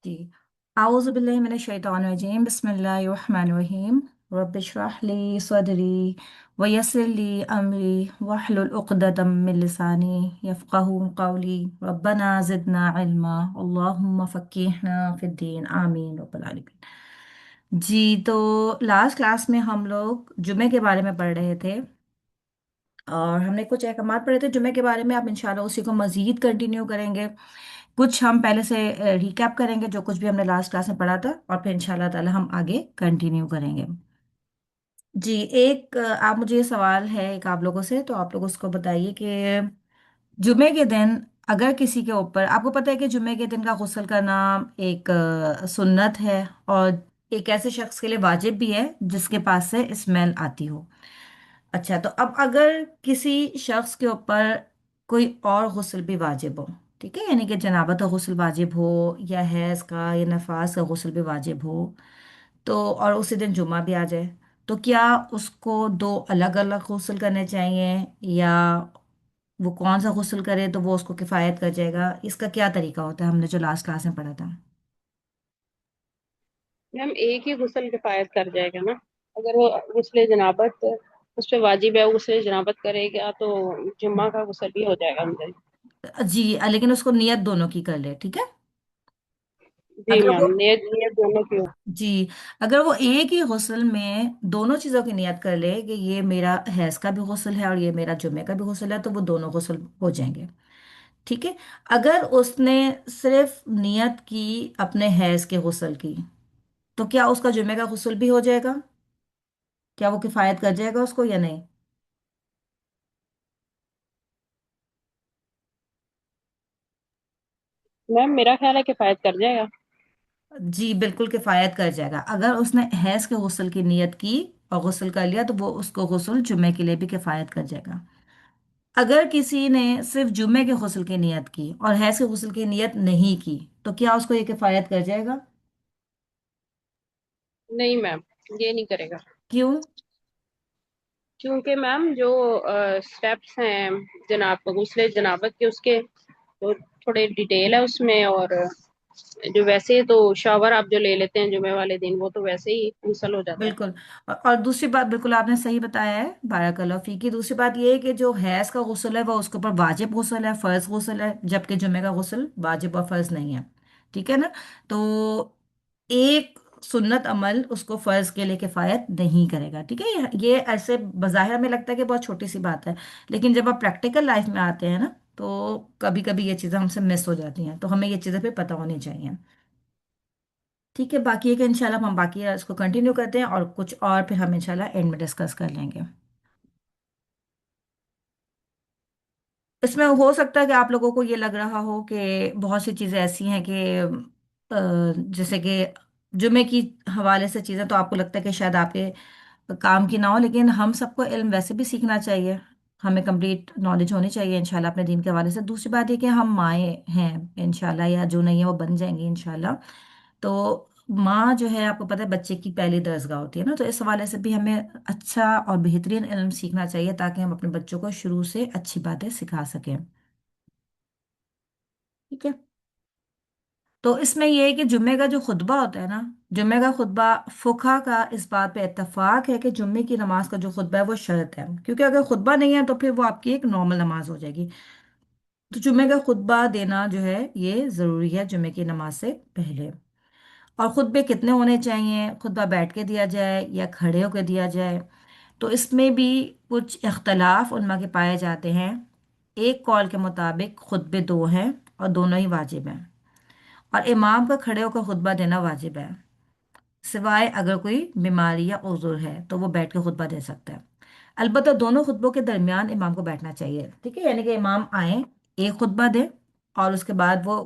जी। आऊज़ु बिल्लाहि मिनश शैतानिर रजीम बिस्मिल्लाहिर रहमानिर रहीम। रब्बि इश्रह ली सदरी व यस्सिर ली अमरी वहलुल उक़दतम मिन लिसानी यफ़क़हू क़ौली। रब्बना ज़िदना इल्मा अल्लाहुम्मा फ़क्किहना फ़िद्दीन आमीन रब्बल आलमीन। जी, तो लास्ट क्लास में हम लोग जुमे के बारे में पढ़ रहे थे और हमने कुछ अहकामात पढ़े थे जुमे के बारे में। आप इंशाल्लाह उसी को मज़ीद कंटिन्यू करेंगे। कुछ हम पहले से रिकैप करेंगे जो कुछ भी हमने लास्ट क्लास में पढ़ा था, और फिर इंशाल्लाह ताला हम आगे कंटिन्यू करेंगे। जी, एक आप मुझे ये सवाल है एक आप लोगों से, तो आप लोग उसको बताइए कि जुमे के दिन अगर किसी के ऊपर, आपको पता है कि जुमे के दिन का गुस्ल करना एक सुन्नत है, और एक ऐसे शख्स के लिए वाजिब भी है जिसके पास से स्मेल आती हो। अच्छा, तो अब अगर किसी शख्स के ऊपर कोई और गुस्ल भी वाजिब हो, ठीक है, यानी कि जनाबत का गुस्ल वाजिब हो, या हैज़ का या नफास का गुस्ल भी वाजिब हो, तो और उसी दिन जुमा भी आ जाए, तो क्या उसको दो अलग अलग गुस्ल करने चाहिए, या वो कौन सा गुस्ल करे तो वो उसको किफ़ायत कर जाएगा? इसका क्या तरीका होता है, हमने जो लास्ट क्लास में पढ़ा था। मैम एक ही गुस्ल किफायत कर जाएगा ना। अगर वो गुस्ले जनाबत उस पे वाजिब है, वो गुस्ले जनाबत करेगा तो जुम्मा का गुस्ल भी हो जाएगा अंदर। जी, लेकिन उसको नियत दोनों की कर ले, ठीक है। जी अगर मैम, वो नियत नियत दोनों की हो। जी, अगर वो एक ही गुस्ल में दोनों चीज़ों की नियत कर ले कि ये मेरा हैज का भी गुस्ल है और ये मेरा जुमे का भी गुस्ल है, तो वो दोनों गुस्ल हो जाएंगे, ठीक है। अगर उसने सिर्फ नियत की अपने हैज के गुस्ल की, तो क्या उसका जुमे का गुस्ल भी हो जाएगा? क्या वो किफ़ायत कर जाएगा उसको या नहीं? मैम मेरा ख्याल है किफायत कर जाएगा। जी, बिल्कुल किफ़ायत कर जाएगा। अगर उसने हैज के गुस्ल की नियत की और गुस्ल कर लिया, तो वो उसको गुस्ल जुमे के लिए भी किफ़ायत कर जाएगा। अगर किसी ने सिर्फ जुमे के गुस्ल की नियत की और हैज के गुस्ल की नियत नहीं की, तो क्या उसको ये किफायत कर जाएगा? नहीं मैम, ये नहीं करेगा। क्यों? क्योंकि मैम जो स्टेप्स हैं जनाब गुस्ले जनाबत के, उसके तो थोड़े डिटेल है उसमें। और जो वैसे तो शावर आप जो ले लेते हैं जुमे वाले दिन, वो तो वैसे ही गुस्ल हो जाता है। बिल्कुल। और दूसरी बात, बिल्कुल आपने सही बताया है, बाराकल्लाह फीकी। दूसरी बात ये है कि जो हैज का गुस्ल है वो उसके ऊपर वाजिब गुस्ल है, फर्ज गुस्ल है, जबकि जुमे का गुस्ल वाजिब और फर्ज नहीं है, ठीक है ना। तो एक सुन्नत अमल उसको फर्ज के लिए किफायत नहीं करेगा, ठीक है। ये ऐसे बज़ाहिर में लगता है कि बहुत छोटी सी बात है, लेकिन जब आप प्रैक्टिकल लाइफ में आते हैं ना, तो कभी कभी ये चीज़ें हमसे मिस हो जाती हैं, तो हमें ये चीज़ें फिर पता होनी चाहिए, ठीक है। बाकी है कि इंशाल्लाह हम बाकी इसको कंटिन्यू करते हैं, और कुछ और फिर हम इंशाल्लाह एंड में डिस्कस कर लेंगे। इसमें हो सकता है कि आप लोगों को ये लग रहा हो कि बहुत सी चीज़ें ऐसी हैं कि जैसे कि जुमे की हवाले से चीज़ें तो आपको लगता है कि शायद आपके काम की ना हो, लेकिन हम सबको इल्म वैसे भी सीखना चाहिए। हमें कंप्लीट नॉलेज होनी चाहिए इंशाल्लाह अपने दीन के हवाले से। दूसरी बात ये कि हम माएँ हैं इंशाल्लाह, या जो नहीं है वो बन जाएंगी इंशाल्लाह। तो माँ जो है, आपको पता है, बच्चे की पहली दरसगाह होती है ना, तो इस हवाले से भी हमें अच्छा और बेहतरीन इल्म सीखना चाहिए, ताकि हम अपने बच्चों को शुरू से अच्छी बातें सिखा सकें, ठीक है। तो इसमें यह है कि जुम्मे का जो खुतबा होता है ना, जुम्मे का खुतबा, फुका का इस बात पे इत्तेफाक है कि जुम्मे की नमाज का जो खुतबा है वो शर्त है, क्योंकि अगर खुतबा नहीं है तो फिर वो आपकी एक नॉर्मल नमाज हो जाएगी। तो जुम्मे का खुतबा देना जो है ये ज़रूरी है जुम्मे की नमाज से पहले। और खुतबे कितने होने चाहिए, खुतबा बैठ के दिया जाए या खड़े होकर दिया जाए, तो इसमें भी कुछ इख्तलाफ उलमा के पाए जाते हैं। एक कौल के मुताबिक खुतबे दो हैं और दोनों ही वाजिब हैं, और इमाम का खड़े होकर खुतबा देना वाजिब है, सिवाय अगर कोई बीमारी या उज़्र है तो वो बैठ के खुतबा दे सकता है। अलबत्ता दोनों खुतबों के दरमियान इमाम को बैठना चाहिए, ठीक है, यानी कि इमाम आए, एक खुतबा दे, और उसके बाद वो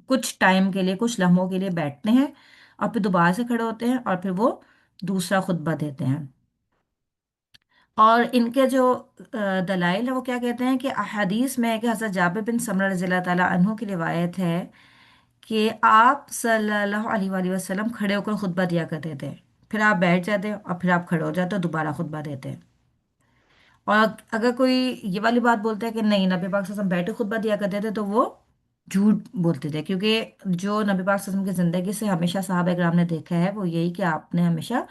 कुछ टाइम के लिए, कुछ लम्हों के लिए बैठते हैं, और फिर दोबारा से खड़े होते हैं, और फिर वो दूसरा खुतबा देते हैं। और इनके जो दलाइल है वो क्या कहते हैं कि अहादीस में है कि हज़रत जाबिर बिन समरा रज़ियल्लाहु ताला अन्हु की रिवायत है कि आप सल्लल्लाहु अलैहि वसल्लम खड़े होकर खुतबा दिया करते थे, फिर आप बैठ जाते और फिर आप खड़े हो जाते और दोबारा खुतबा देते। और अगर कोई ये वाली बात बोलता है कि नहीं, नबी पाक सल्लल्लाहु अलैहि वसल्लम बैठे खुतबा दिया करते थे, तो वो झूठ बोलते थे, क्योंकि जो नबी पाक सल्लल्लाहु अलैहि वसल्लम की ज़िंदगी से हमेशा सहाबा किराम ने देखा है वो यही कि आपने हमेशा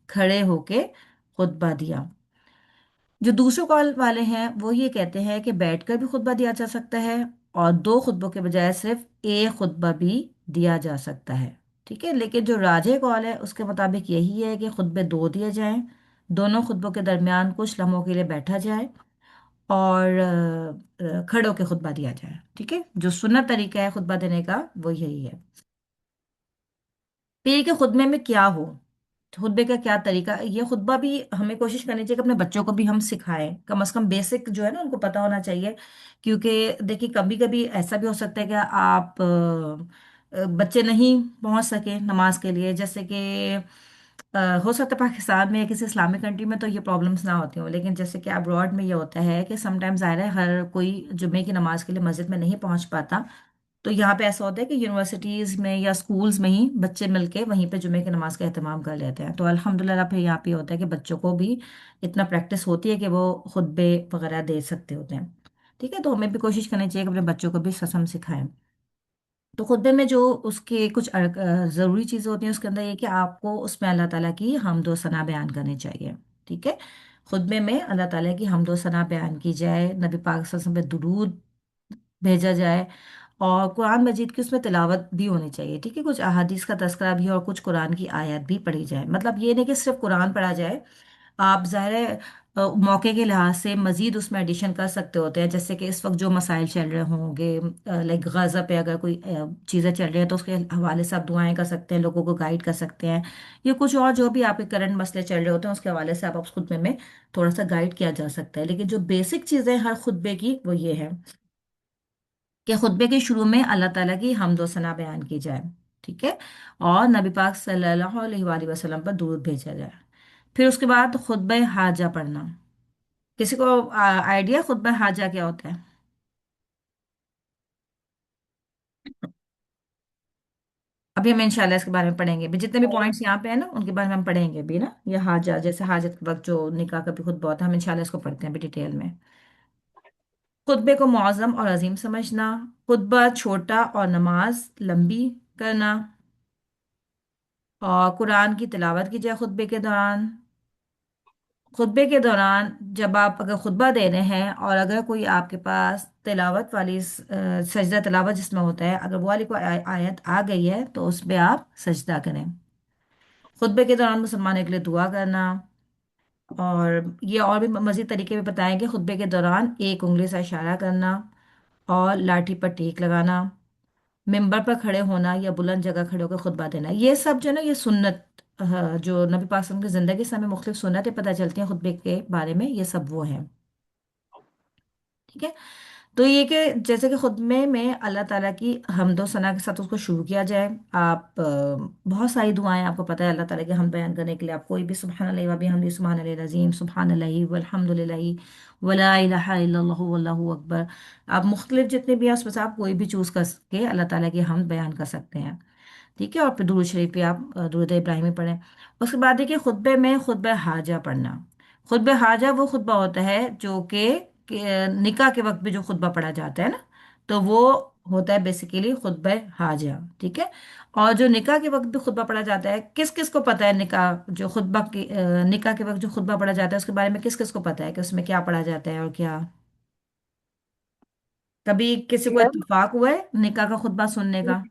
खड़े होके खुतबा दिया। जो दूसरे कॉल वाले हैं वो ये कहते हैं कि बैठकर भी खुतबा दिया जा सकता है, और दो खुतबों के बजाय सिर्फ एक खुतबा भी दिया जा सकता है। ठीक है, लेकिन जो राजे कॉल है उसके मुताबिक यही है कि खुतबे दो दिए जाएं, दोनों खुतबों के दरमियान कुछ लम्हों के लिए बैठा जाए, और खड़े होकर खुतबा दिया जाए। ठीक है, जो सुन्नत तरीका है खुतबा देने का वो यही है। पीर के खुतबे में क्या हो, खुतबे का क्या तरीका, ये खुतबा भी हमें कोशिश करनी चाहिए कि अपने बच्चों को भी हम सिखाएं, कम से कम बेसिक जो है ना उनको पता होना चाहिए। क्योंकि देखिए कभी कभी ऐसा भी हो सकता है कि आप बच्चे नहीं पहुंच सके नमाज के लिए, जैसे कि हो सकता है पाकिस्तान में या किसी इस्लामिक कंट्री में तो ये प्रॉब्लम्स ना होती हों, लेकिन जैसे कि अब्रॉड में ये होता है कि समटाइम्स ज़ाहिर है हर कोई जुम्मे की नमाज के लिए मस्जिद में नहीं पहुंच पाता। तो यहाँ पे ऐसा होता है कि यूनिवर्सिटीज़ में या स्कूल्स में ही बच्चे मिलके वहीं पे जुमे की नमाज का एहतमाम कर लेते हैं। तो अल्हम्दुलिल्लाह फिर यहाँ पे होता है कि बच्चों को भी इतना प्रैक्टिस होती है कि वो खुतबे वगैरह दे सकते होते हैं। ठीक है, तो हमें भी कोशिश करनी चाहिए कि अपने बच्चों को भी ससम सिखाएं। तो खुतबे में जो उसके कुछ ज़रूरी चीज़ें होती हैं उसके अंदर ये कि आपको उसमें अल्लाह ताला की हम्द व सना बयान करनी चाहिए। ठीक है, खुतबे में अल्लाह ताला की हम्द व सना बयान की जाए, नबी पाक सल्लल्लाहु अलैहि वसल्लम पे दुरूद भेजा जाए, और कुरान मजीद की उसमें तिलावत भी होनी चाहिए। ठीक है, कुछ अहादीस का तज़किरा भी, और कुछ कुरान की आयत भी पढ़ी जाए। मतलब ये नहीं कि सिर्फ कुरान पढ़ा जाए, आप ज़ाहिर है मौके के लिहाज से मजीद उसमें एडिशन कर सकते होते हैं। जैसे कि इस वक्त जो मसाइल चल रहे होंगे, लाइक गाज़ा पे अगर कोई चीज़ें चल रही हैं तो उसके हवाले से आप दुआएं कर सकते हैं, लोगों को गाइड कर सकते हैं, या कुछ और जो भी आपके करंट मसले चल रहे होते हैं उसके हवाले से आप उस खुतबे में थोड़ा सा गाइड किया जा सकता है। लेकिन जो बेसिक चीज़ें हर खुतबे की वो ये है कि खुतबे के शुरू में अल्लाह ताला की हम्द व सना बयान की जाए। ठीक है, और नबी पाक सल्लल्लाहु अलैहि वसल्लम पर दुरूद भेजा जाए। फिर उसके बाद खुतबे हाजा पढ़ना। किसी को आइडिया खुतबा हाजा क्या होता है? अभी हम इंशाल्लाह इसके बारे में पढ़ेंगे भी, जितने भी पॉइंट्स यहाँ पे है ना उनके बारे में हम पढ़ेंगे भी ना। ये हाजा जैसे हाजत के वक्त जो निकाह का भी खुतबा होता है, हम इंशाल्लाह इसको पढ़ते हैं भी डिटेल में। खुतबे को मुअज्जम और अजीम समझना, खुतबा छोटा और नमाज लंबी करना, और कुरान की तिलावत की जाए खुतबे के दौरान। खुतबे के दौरान जब आप अगर खुतबा दे रहे हैं और अगर कोई आपके पास तिलावत वाली सजदा तिलावत जिसमें होता है, अगर वो वाली कोई आयत आ गई है तो उस पे आप सजदा करें। खुतबे के दौरान मुसलमानों के लिए दुआ करना, और ये और भी मजीद तरीके भी बताएंगे। खुतबे के दौरान एक उंगली से इशारा करना, और लाठी पर टेक लगाना, मिंबर पर खड़े होना या बुलंद जगह खड़े होकर खुतबा देना, ये सब जो है ना ये सुन्नत, जो नबी पाक सल्लल्लाहु अलैहि वसल्लम की ज़िंदगी से हमें मुख्तलिफ सुन्नतें पता चलती हैं खुतबे के बारे में, ये सब वो हैं। ठीक है, तो ये कि जैसे कि खुतबे में अल्लाह ताला की हम्दो सना के साथ उसको शुरू किया जाए। आप बहुत सारी दुआएं आपको पता है अल्लाह ताला के हम बयान करने के लिए, आप कोई भी सुबहान अल्लाह व बिहम्दिही सुबहान अल्लाह अज़ीम सुबहान अल्लाह वल्हम्दुलिल्लाह वला इलाहा इल्लल्लाहु वल्लाहु अकबर, आप मुख्तलिफ जितने भी हैं उसमें से आप कोई भी चूज़ करके अल्लाह ताला की हम बयान कर सकते हैं। ठीक है, और फिर दुरूद शरीफ पे आप दुरूद इब्राहिमी पढ़ें। उसके बाद देखिए खुतबे में खुतबा हाजा पढ़ना। खुतबा हाजा वो खुतबा होता है जो कि निकाह के वक्त भी जो खुतबा पढ़ा जाता है ना, तो वो होता है बेसिकली खुतबा हाजा। ठीक है, और जो निकाह के वक्त भी खुतबा पढ़ा जाता है, किस किस को पता है निकाह जो खुतबा की निकाह के वक्त जो खुतबा पढ़ा जाता है उसके बारे में किस किस को पता है कि उसमें क्या पढ़ा जाता है और क्या? कभी किसी को मैम, इत्तेफाक हुआ है निकाह का खुतबा सुनने का?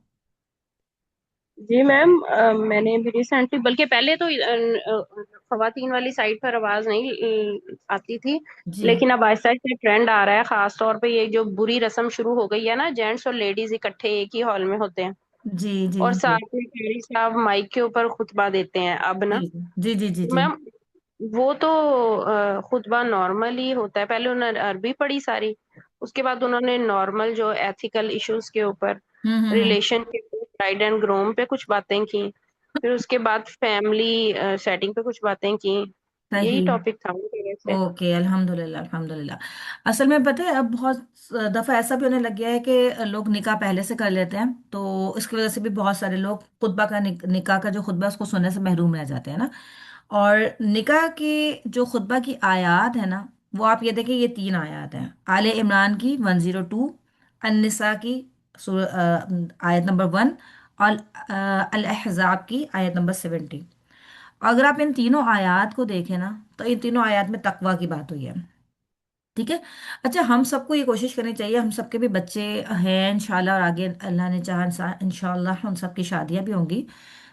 जी मैम, मैंने भी रिसेंटली, बल्कि पहले तो खवातीन वाली साइड पर आवाज नहीं आती थी, जी लेकिन अब आहिस्ता आहिस्ता ट्रेंड आ रहा है। खास तौर पे ये जो बुरी रस्म शुरू हो गई है ना, जेंट्स और लेडीज इकट्ठे एक ही हॉल में होते हैं जी जी और जी साथ में कारी साहब माइक के ऊपर खुतबा देते हैं अब जी ना। जी जी जी जी। मैम, वो तो खुतबा नॉर्मल ही होता है। पहले उन्होंने अरबी पढ़ी सारी, उसके बाद उन्होंने नॉर्मल जो एथिकल इश्यूज के ऊपर, हम्म। रिलेशन के, ब्राइड एंड ग्रूम पे कुछ बातें की, फिर उसके बाद फैमिली सेटिंग पे कुछ बातें की। यही सही। टॉपिक था मेरे तरफ से। ओके, अल्हम्दुलिल्लाह अल्हम्दुलिल्लाह। असल में पता है अब बहुत दफ़ा ऐसा भी होने लग गया है कि लोग निकाह पहले से कर लेते हैं, तो इसकी वजह से भी बहुत सारे लोग खुतबा का निकाह का जो खुतबा है उसको सुनने से महरूम रह जाते हैं ना। और निकाह की जो खुतबा की आयत है ना, वो आप ये देखिए ये तीन आयत हैं। आले इमरान की 102, अन्निसा की آیت نمبر 1، اور الاحزاب کی آیت نمبر 70۔ اگر آپ ان تینوں آیات کو دیکھیں نا، تو ان تینوں آیات میں تقوی کی بات ہوئی ہے، ٹھیک ہے۔ اچھا، ہم سب کو یہ کوشش کرنی چاہیے، ہم سب کے بھی بچے ہیں انشاءاللہ، اور آگے اللہ نے چاہا انشاءاللہ ان سب کی شادیاں بھی ہوں گی،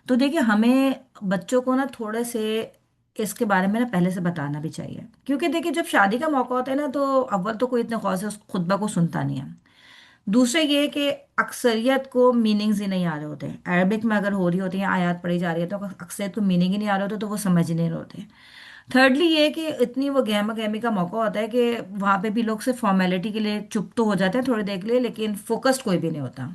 تو دیکھیں ہمیں بچوں کو نا تھوڑے سے اس کے بارے میں نا پہلے سے بتانا بھی چاہیے، کیونکہ دیکھیں جب شادی کا موقع ہوتا ہے نا، تو اول تو کوئی اتنے غور سے اس خطبہ کو سنتا نہیں ہے، دوسرے یہ کہ اکثریت کو میننگز ہی نہیں آ رہے ہوتے، عربک میں اگر ہو رہی ہوتی ہیں آیات پڑھی جا رہی ہے تو اکثریت کو میننگ ہی نہیں آ رہے ہوتے، تو وہ سمجھ ہی نہیں رہے ہوتے۔ تھرڈلی یہ کہ اتنی وہ گہما گہمی کا موقع ہوتا ہے کہ وہاں پہ بھی لوگ صرف فارمیلٹی کے لیے چپ تو ہو جاتے ہیں تھوڑی دیر کے لیے، لیکن فوکسڈ کوئی بھی نہیں ہوتا،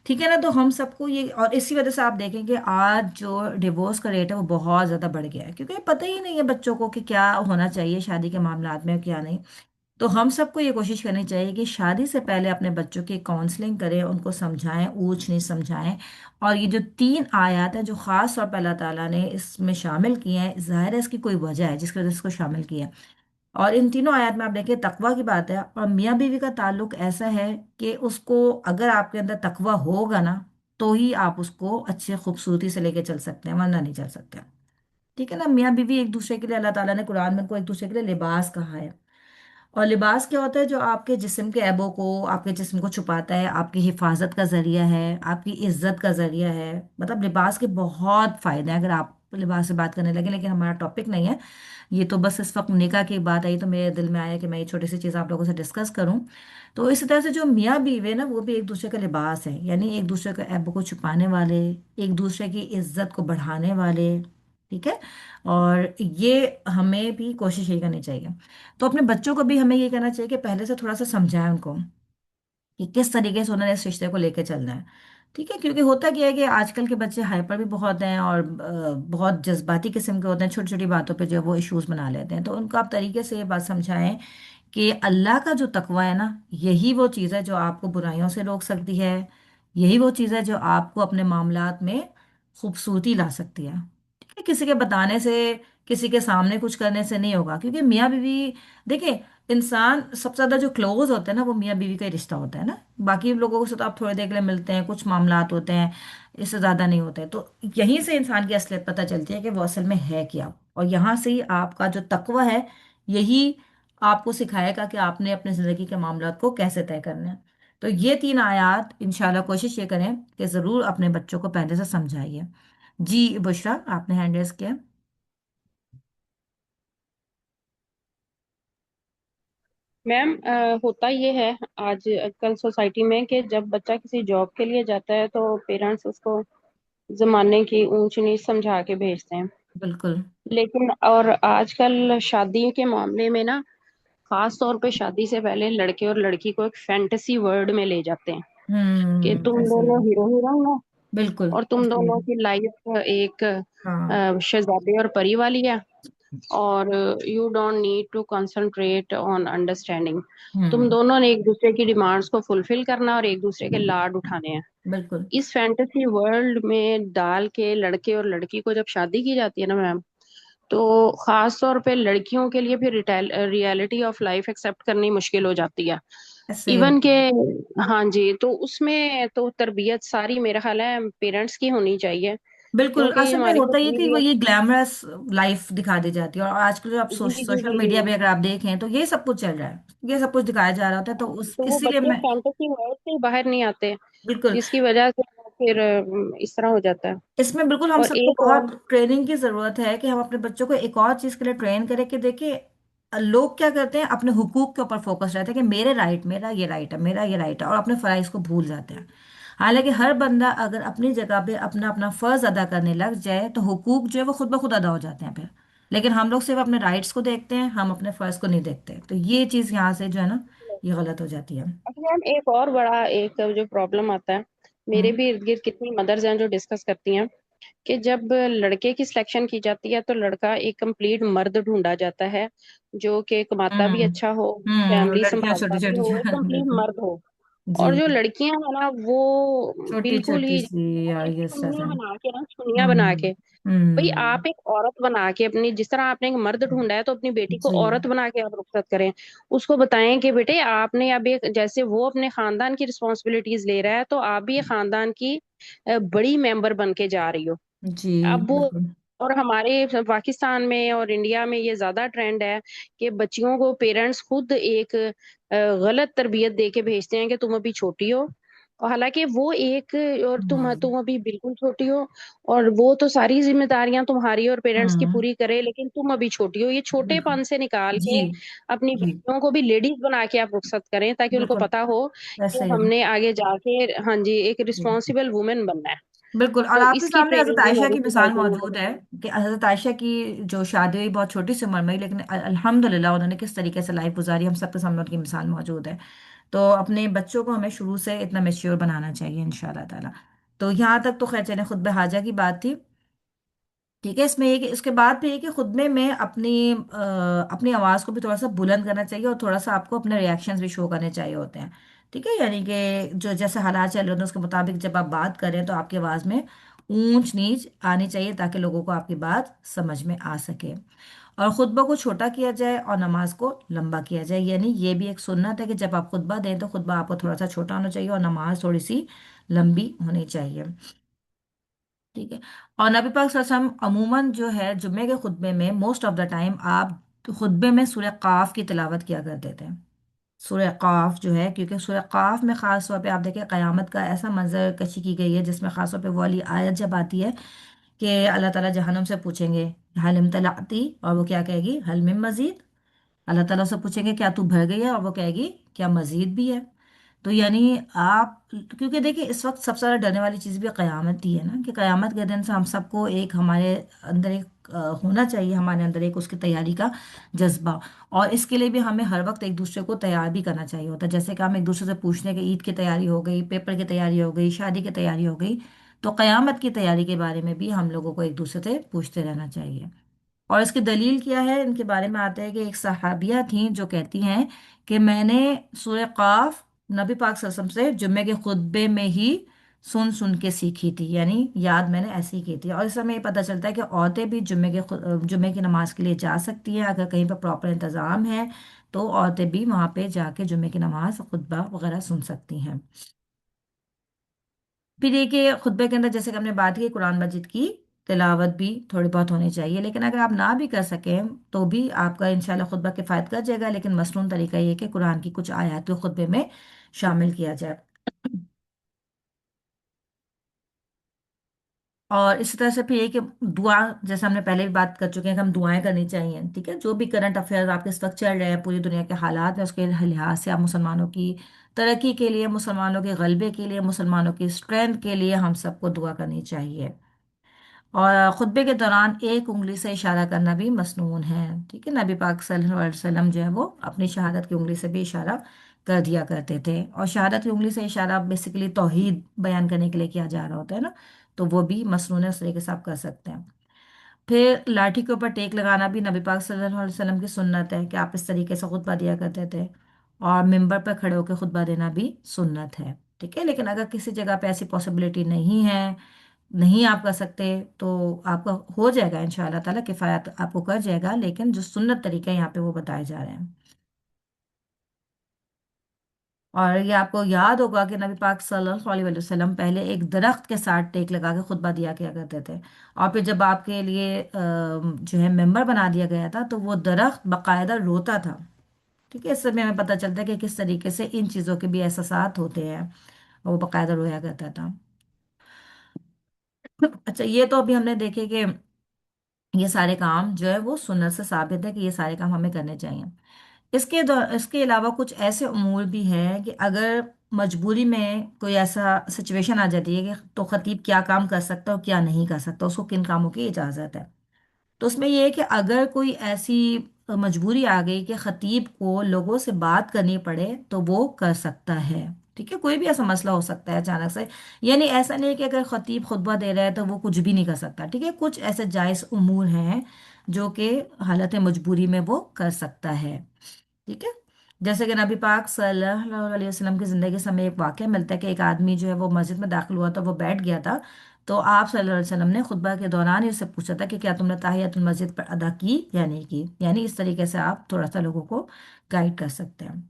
ٹھیک ہے نا۔ تو ہم سب کو یہ، اور اسی وجہ سے آپ دیکھیں کہ آج جو ڈیورس کا ریٹ ہے وہ بہت زیادہ بڑھ گیا ہے، کیونکہ پتہ ہی نہیں ہے بچوں کو کہ کیا ہونا چاہیے شادی کے معاملات میں اور کیا نہیں۔ تو ہم سب کو یہ کوشش کرنی چاہیے کہ شادی سے پہلے اپنے بچوں کی کاؤنسلنگ کریں، ان کو سمجھائیں، اونچ نہیں سمجھائیں، اور یہ جو 3 آیات ہیں جو خاص طور پہ اللہ تعالیٰ نے اس میں شامل کی ہیں، ظاہر ہے اس کی کوئی وجہ ہے جس کی وجہ سے اس کو شامل کیا ہے، اور ان تینوں آیات میں آپ دیکھیں تقوی کی بات ہے، اور میاں بیوی کا تعلق ایسا ہے کہ اس کو، اگر آپ کے اندر تقوی ہوگا نا، تو ہی آپ اس کو اچھے خوبصورتی سے لے کے چل سکتے ہیں، ورنہ نہیں چل سکتے، ٹھیک ہے نا۔ میاں بیوی ایک دوسرے کے لیے، اللہ تعالیٰ نے قرآن میں ان کو ایک دوسرے کے لیے لباس کہا ہے، اور لباس کیا ہوتا ہے؟ جو آپ کے جسم کے عیبوں کو، آپ کے جسم کو چھپاتا ہے، آپ کی حفاظت کا ذریعہ ہے، آپ کی عزت کا ذریعہ ہے، مطلب لباس کے بہت فائدے ہیں، اگر آپ لباس سے بات کرنے لگے، لیکن ہمارا ٹاپک نہیں ہے یہ، تو بس اس وقت نکاح کی بات آئی تو میرے دل میں آیا کہ میں یہ چھوٹی سی چیز آپ لوگوں سے ڈسکس کروں۔ تو اسی طرح سے جو میاں بیوی ہے نا، وہ بھی ایک دوسرے کا لباس ہے، یعنی ایک دوسرے کے عیبوں کو چھپانے والے، ایک دوسرے کی عزت کو بڑھانے والے، ٹھیک ہے۔ اور یہ ہمیں بھی کوشش یہ کرنی چاہیے، تو اپنے بچوں کو بھی ہمیں یہ کہنا چاہیے کہ پہلے سے تھوڑا سا سمجھائیں ان کو کہ کس طریقے سے انہوں نے اس رشتے کو لے کے چلنا ہے، ٹھیک ہے، کیونکہ ہوتا کیا ہے کہ آج کل کے بچے ہائپر بھی بہت ہیں، اور بہت جذباتی قسم کے ہوتے ہیں، چھوٹی چھوٹی باتوں پہ جو ہے وہ ایشوز بنا لیتے ہیں، تو ان کو آپ طریقے سے یہ بات سمجھائیں کہ اللہ کا جو تقوی ہے نا، یہی وہ چیز ہے جو آپ کو برائیوں سے روک سکتی ہے، یہی وہ چیز ہے جو آپ کو اپنے معاملات میں خوبصورتی لا سکتی ہے، ٹھیک ہے؟ کسی کے بتانے سے، کسی کے سامنے کچھ کرنے سے نہیں ہوگا، کیونکہ میاں بیوی، دیکھیں انسان سب سے زیادہ جو کلوز ہوتا ہے نا، وہ میاں بیوی کا ہی رشتہ ہوتا ہے نا، باقی لوگوں سے تو آپ تھوڑے دیر کے لیے ملتے ہیں، کچھ معاملات ہوتے ہیں، اس سے زیادہ نہیں ہوتے، تو یہیں سے انسان کی اصلیت پتہ چلتی ہے کہ وہ اصل میں ہے کیا، اور یہاں سے ہی آپ کا جو تقوی ہے، یہی آپ کو سکھائے گا کہ آپ نے اپنے زندگی کے معاملات کو کیسے طے کرنا ہے۔ تو یہ 3 آیات انشاءاللہ کوشش یہ کریں کہ ضرور اپنے بچوں کو پہلے سے سمجھائیے۔ جی بشرا، آپ نے ہینڈ ریز کیا۔ میم ہوتا یہ ہے آج کل سوسائٹی میں کہ جب بچہ کسی جاب کے لیے جاتا ہے تو پیرنٹس اس کو زمانے کی اونچ نیچ سمجھا کے بھیجتے ہیں، بالکل۔ لیکن اور آج کل شادی کے معاملے میں نا، خاص طور پہ شادی سے پہلے لڑکے اور لڑکی کو ایک فینٹیسی ورلڈ میں لے جاتے ہیں کہ تم ایسے ہی دونوں ہیرو ہیروئن ہو، بالکل اور تم ایسے ہی دونوں کی لائف ایک ہاں۔ شہزادے اور پری والی ہے، اور you don't need to concentrate on understanding, تم ہوں دونوں نے ایک دوسرے کی ڈیمانڈس کو فلفل کرنا اور ایک دوسرے کے لاڈ اٹھانے ہیں۔ بالکل۔ اس فینٹیسی ورلڈ میں ڈال کے لڑکے اور لڑکی کو جب شادی کی جاتی ہے نا میم، تو خاص طور پہ لڑکیوں کے لیے پھر ریالٹی آف لائف ایکسپٹ کرنی مشکل ہو جاتی ہے، ایسے ہی ایون ہوتا کہ ہے۔ ہاں جی، تو اس میں تو تربیت ساری میرا خیال ہے پیرنٹس کی ہونی چاہیے، بالکل، کیونکہ اصل میں ہماری ہوتا یہ کہ تربیت وہ بھی یہ گلیمرس لائف دکھا دی جاتی ہے، اور آج کل جو آپ جی جی سوشل جی جی، میڈیا پہ اگر آپ دیکھیں تو یہ سب کچھ چل رہا ہے، یہ سب کچھ دکھایا جا رہا ہوتا ہے، تو تو وہ اسی لیے بچے میں، فینٹیسی ورلڈ سے ہی باہر نہیں آتے، بالکل جس کی وجہ سے پھر اس طرح ہو جاتا ہے۔ اس میں بالکل ہم اور سب کو ایک اور بہت ٹریننگ کی ضرورت ہے کہ ہم اپنے بچوں کو ایک اور چیز کے لیے ٹرین کریں کہ دیکھیں لوگ کیا کرتے ہیں، اپنے حقوق کے اوپر فوکس رہتے ہیں کہ میرے رائٹ، میرا یہ رائٹ ہے، میرا یہ رائٹ ہے، اور اپنے فرائض کو بھول جاتے ہیں، حالانکہ ہر بندہ اگر اپنی جگہ پہ اپنا اپنا فرض ادا کرنے لگ جائے تو حقوق جو ہے وہ خود بخود ادا ہو جاتے ہیں پھر، لیکن ہم لوگ صرف اپنے رائٹس کو دیکھتے ہیں، ہم اپنے فرض کو نہیں دیکھتے، تو یہ چیز یہاں سے جو ہے نا یہ غلط ہو جاتی ہے۔ اچھا میم، ایک اور بڑا ایک جو پرابلم آتا ہے، میرے ہوں بھی ارد گرد کتنی مدرز ہیں جو ڈسکس کرتی ہیں کہ جب لڑکے کی سلیکشن کی جاتی ہے تو لڑکا ایک کمپلیٹ مرد ڈھونڈا جاتا ہے جو کہ کماتا بھی ہوں اچھا ہو، اور فیملی لڑکیاں سنبھالتا چھوٹی بھی چھوٹی ہو، ایک کمپلیٹ بالکل مرد ہو، اور जी। جو लड़कियां हैं ना वो छोटी बिल्कुल छोटी ही सी, ये सर है। चुन्नियां बना के ना, चुन्नियां बना के, भाई आप हम्म। एक औरत बना के अपनी, जिस तरह आपने एक मर्द ढूंढा है तो अपनी बेटी को जी औरत बना के आप रुखसत करें। उसको बताएं कि बेटे आपने अब एक, जैसे वो अपने खानदान की रिस्पॉन्सिबिलिटीज ले रहा है तो आप भी ये खानदान की बड़ी मेंबर बन के जा रही हो। जी अब वो, बिल्कुल। और हमारे पाकिस्तान में और इंडिया में ये ज्यादा ट्रेंड है कि बच्चियों को पेरेंट्स खुद एक गलत तरबियत दे के भेजते हैं कि तुम अभी छोटी हो, और हालांकि वो एक, और हम्म। तुम अभी बिल्कुल छोटी हो, और वो तो सारी जिम्मेदारियां तुम्हारी और पेरेंट्स की हम्म। पूरी करे, लेकिन तुम अभी छोटी हो, ये बिल्कुल। छोटेपन से निकाल जी के अपनी जी बेटियों को भी लेडीज बना के आप रुखसत करें, ताकि उनको बिल्कुल, पता हो ऐसे कि ही है। हमने आगे जाके, हाँ जी, एक जी रिस्पॉन्सिबल वुमेन बनना है। बिल्कुल। और तो आपके इसकी सामने हजरत ट्रेनिंग भी आयशा हमारी की मिसाल सोसाइटी में हो मौजूद है रही कि हजरत आयशा की जो शादी हुई बहुत छोटी सी उम्र में, लेकिन अल्हम्दुलिल्लाह उन्होंने किस तरीके से लाइफ गुजारी, हम सबके सामने उनकी मिसाल मौजूद है। तो अपने बच्चों को हमें शुरू से इतना मेच्योर बनाना चाहिए इंशाल्लाह ताला। तो यहाँ तक तो खैर चले खुतबे हाजा की बात थी। ठीक है, इसमें ये कि इसके बाद भी ये कि खुतबे में अपनी आवाज़ को भी थोड़ा सा बुलंद करना चाहिए, और थोड़ा सा आपको अपने रिएक्शंस भी शो करने चाहिए होते हैं। ठीक है, यानी कि जो जैसे हालात चल रहे होते हैं उसके मुताबिक जब आप बात करें तो आपकी आवाज़ में ऊंच नीच आनी चाहिए, ताकि लोगों को आपकी बात समझ में आ सके। और खुतबा को छोटा किया जाए और नमाज को लंबा किया जाए, यानी ये भी एक सुन्नत है कि जब आप खुतबा दें तो खुतबा आपको थोड़ा सा छोटा होना चाहिए और नमाज थोड़ी सी लंबी होनी चाहिए। ठीक है। और नबी पाक सल्लल्लाहु अलैहि वसल्लम अमूमन जो है जुम्मे के खुतबे में मोस्ट ऑफ द टाइम आप खुतबे में सूरह काफ की तिलावत किया करते थे। सूरह काफ जो है, क्योंकि सूरह काफ में खास तौर पे आप देखें क़यामत का ऐसा मंजर कशी की गई है, जिसमें खास तौर पे वो वाली आयत जब आती है कि अल्लाह ताला जहन्नुम से पूछेंगे हल इम्तलाती, और वो क्या कहेगी, हल मिन मजीद। अल्लाह ताला से पूछेंगे क्या तू भर गई है, और वो कहेगी क्या मजीद भी है। तो यानी आप, क्योंकि देखिए इस वक्त सबसे ज़्यादा डरने वाली चीज़ भी क़यामत ही है ना, कि क़यामत के दिन से हम सबको एक हमारे अंदर एक होना चाहिए, हमारे अंदर एक उसकी तैयारी का जज्बा। और इसके लिए भी हमें हर वक्त एक दूसरे को तैयार भी करना चाहिए होता है, जैसे कि हम एक दूसरे से पूछने के ईद की तैयारी हो गई, पेपर की तैयारी हो गई, शादी की तैयारी हो गई, तो क़यामत की तैयारी के बारे में भी हम लोगों को एक दूसरे से पूछते रहना चाहिए। और इसकी दलील क्या है, इनके बारे में आता है कि एक सहाबिया थी जो कहती हैं कि मैंने सूरह काफ नबी पाक सल्लल्लाहु अलैहि वसल्लम से जुम्मे के खुतबे में ही सुन सुन के सीखी थी, यानी याद मैंने ऐसी की थी। और इस समय ये पता चलता है कि औरतें भी जुम्मे की नमाज के लिए जा सकती हैं, अगर कहीं पर प्रॉपर इंतज़ाम है तो औरतें भी वहाँ पे जाके जुम्मे की नमाज खुतबा वगैरह सुन सकती हैं। फिर ये कि खुतबे के अंदर जैसे कि हमने बात की कुरान मजीद की तिलावत भी थोड़ी बहुत होनी चाहिए, लेकिन अगर आप ना भी कर सकें तो भी आपका इंशाल्लाह खुतबा किफ़ायत कर जाएगा, लेकिन मसनून तरीका ये है कि कुरान की कुछ आयत को खुतबे में शामिल किया जाए। और इसी तरह से फिर ये कि दुआ, जैसे हमने पहले भी बात कर चुके हैं कि हम दुआएं करनी चाहिए। ठीक है, जो भी करंट अफेयर्स आपके इस वक्त चल रहे हैं पूरी दुनिया के हालात में, उसके लिहाज से आप मुसलमानों की तरक्की के लिए, मुसलमानों के गलबे के लिए, मुसलमानों की स्ट्रेंथ के लिए हम सबको दुआ करनी चाहिए। और खुतबे के दौरान एक उंगली से इशारा करना भी मसनून है। ठीक है, नबी पाक सल्लल्लाहु अलैहि वसल्लम जो है वो अपनी शहादत की उंगली से भी इशारा कर दिया करते थे, और शहादत की उंगली से इशारा बेसिकली तौहीद बयान करने के लिए किया जा रहा होता है ना, तो वो भी मसनून है, उस तरीके से आप कर सकते हैं। फिर लाठी के ऊपर टेक लगाना भी नबी पाक सल्लल्लाहु अलैहि वसल्लम की सुन्नत है, कि आप इस तरीके से खुतबा दिया करते थे। और मिंबर पर खड़े होकर खुतबा देना भी सुन्नत है। ठीक है, लेकिन अगर किसी जगह पे ऐसी पॉसिबिलिटी नहीं है, नहीं आप कर सकते, तो आपका हो जाएगा इंशाअल्लाह ताला, किफ़ायत आपको कर जाएगा, लेकिन जो सुन्नत तरीके यहाँ पे वो बताए जा रहे हैं। और ये आपको याद होगा कि नबी पाक सल्लल्लाहु अलैहि वसल्लम पहले एक दरख्त के साथ टेक लगा के खुतबा दिया किया करते थे, और फिर जब आपके लिए जो है मेंबर बना दिया गया था तो वो दरख्त बाकायदा रोता था। ठीक है, इससे भी हमें पता चलता है कि किस तरीके से इन चीज़ों के भी एहसासात होते हैं, और वो बाकायदा रोया करता था। अच्छा, ये तो अभी हमने देखे कि ये सारे काम जो है वो सुन्नत से साबित है कि ये सारे काम हमें करने चाहिए। इसके अलावा कुछ ऐसे उमूर भी हैं कि अगर मजबूरी में कोई ऐसा सिचुएशन आ जाती है कि तो खतीब क्या काम कर सकता है और क्या नहीं कर सकता, उसको किन कामों की इजाज़त है। तो उसमें यह है कि अगर कोई ऐसी मजबूरी आ गई कि खतीब को लोगों से बात करनी पड़े तो वो कर सकता है। ठीक है, कोई भी ऐसा मसला हो सकता है अचानक से, यानी ऐसा नहीं है कि अगर खतीब खुतबा दे रहा है तो वो कुछ भी नहीं कर सकता। ठीक है, कुछ ऐसे जायज़ उमूर हैं जो कि हालत मजबूरी में वो कर सकता है। ठीक है। जैसे कि नबी पाक सल्लल्लाहु अलैहि वसल्लम की ज़िंदगी से हमें एक वाक़या मिलता है कि एक आदमी जो है वो मस्जिद में दाखिल हुआ था, वो बैठ गया था। तो आप सल्लल्लाहु अलैहि वसल्लम ने खुतबा के दौरान ही उससे पूछा था कि क्या तुमने ताहियतुल मस्जिद पर अदा की या नहीं की। यानी इस तरीके से आप थोड़ा सा लोगों को गाइड कर सकते हैं।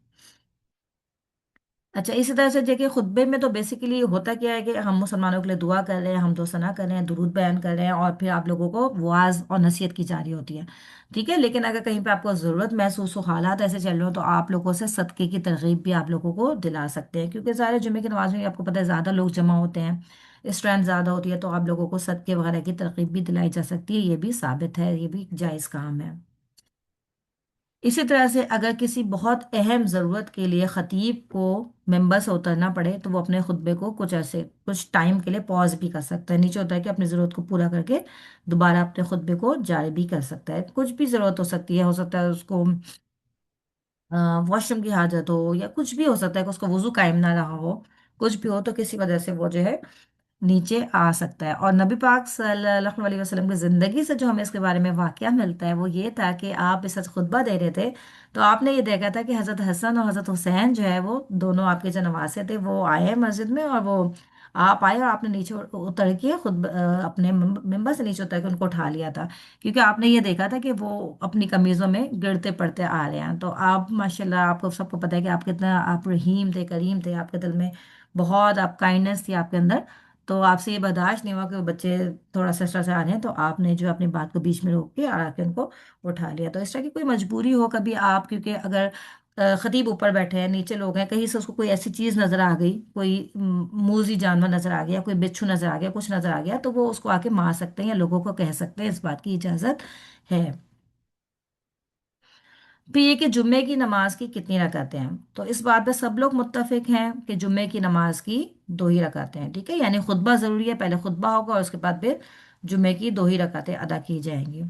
अच्छा, इसी तरह से देखिए खुतबे में तो बेसिकली होता क्या है कि हम मुसलमानों के लिए दुआ कर रहे हैं, हम दो सना कर रहे हैं, दुरूद बयान कर रहे हैं, और फिर आप लोगों को वाज और नसीहत की जा रही होती है। ठीक है, लेकिन अगर कहीं पे आपको ज़रूरत महसूस हो, हालात ऐसे चल रहे हो, तो आप लोगों से सदक़े की तरगीब भी आप लोगों को दिला सकते हैं, क्योंकि ज़ाहिर है जुमे की नमाज में आपको पता है ज़्यादा लोग जमा होते हैं, स्ट्रेंथ ज़्यादा होती है, तो आप लोगों को सदक़े वगैरह की तरगीब भी दिलाई जा सकती है। ये भी साबित है, ये भी जायज़ काम है। इसी तरह से अगर किसी बहुत अहम ज़रूरत के लिए ख़तीब को मेंबर से उतरना पड़े, तो वो अपने खुतबे को कुछ टाइम के लिए पॉज भी कर सकता है, नीचे उतर के अपनी ज़रूरत को पूरा करके दोबारा अपने खुतबे को जारी भी कर सकता है। कुछ भी ज़रूरत हो सकती है, हो सकता है उसको वॉशरूम की हाजत हो, या कुछ भी हो सकता है कि उसको वुजू कायम ना रहा हो, कुछ भी हो, तो किसी वजह से वो जो है नीचे आ सकता है। और नबी पाक सल्लल्लाहु अलैहि वसल्लम की ज़िंदगी से जो हमें इसके बारे में वाकया मिलता है, वो ये था कि आप इस वक्त खुतबा दे रहे थे, तो आपने ये देखा था कि हज़रत हसन और हज़रत हुसैन जो है वो दोनों आपके जो नवासे थे, वो आए मस्जिद में, और वो आप आए और आपने नीचे उतर के खुद अपने मेंबर से नीचे उतर के उनको उठा लिया था, क्योंकि आपने ये देखा था कि वो अपनी कमीज़ों में गिरते पड़ते आ रहे हैं। तो आप माशाल्लाह, आपको सबको पता है कि आप कितना आप रहीम थे, करीम थे, आपके दिल में बहुत आप काइंडनेस थी आपके अंदर। तो आपसे ये बर्दाश्त नहीं हुआ कि वो बच्चे थोड़ा सा स्ट्रेस आ रहे हैं, तो आपने जो अपनी बात को बीच में रोक के और आके उनको उठा लिया। तो इस तरह की कोई मजबूरी हो कभी आप, क्योंकि अगर खतीब ऊपर बैठे हैं, नीचे लोग हैं, कहीं से उसको कोई ऐसी चीज़ नज़र आ गई, कोई मूजी जानवर नज़र आ गया, कोई बिच्छू नज़र आ गया, कुछ नज़र आ गया, तो वो उसको आके मार सकते हैं या लोगों को कह सकते हैं, इस बात की इजाज़त है। फिर ये कि जुम्मे की नमाज की कितनी रकातें हैं, तो इस बात पे सब लोग मुत्तफिक हैं कि जुम्मे की नमाज की दो ही रकातें हैं। ठीक है, यानी खुतबा ज़रूरी है, पहले खुतबा होगा और उसके बाद फिर जुम्मे की दो ही रकातें अदा की जाएंगी।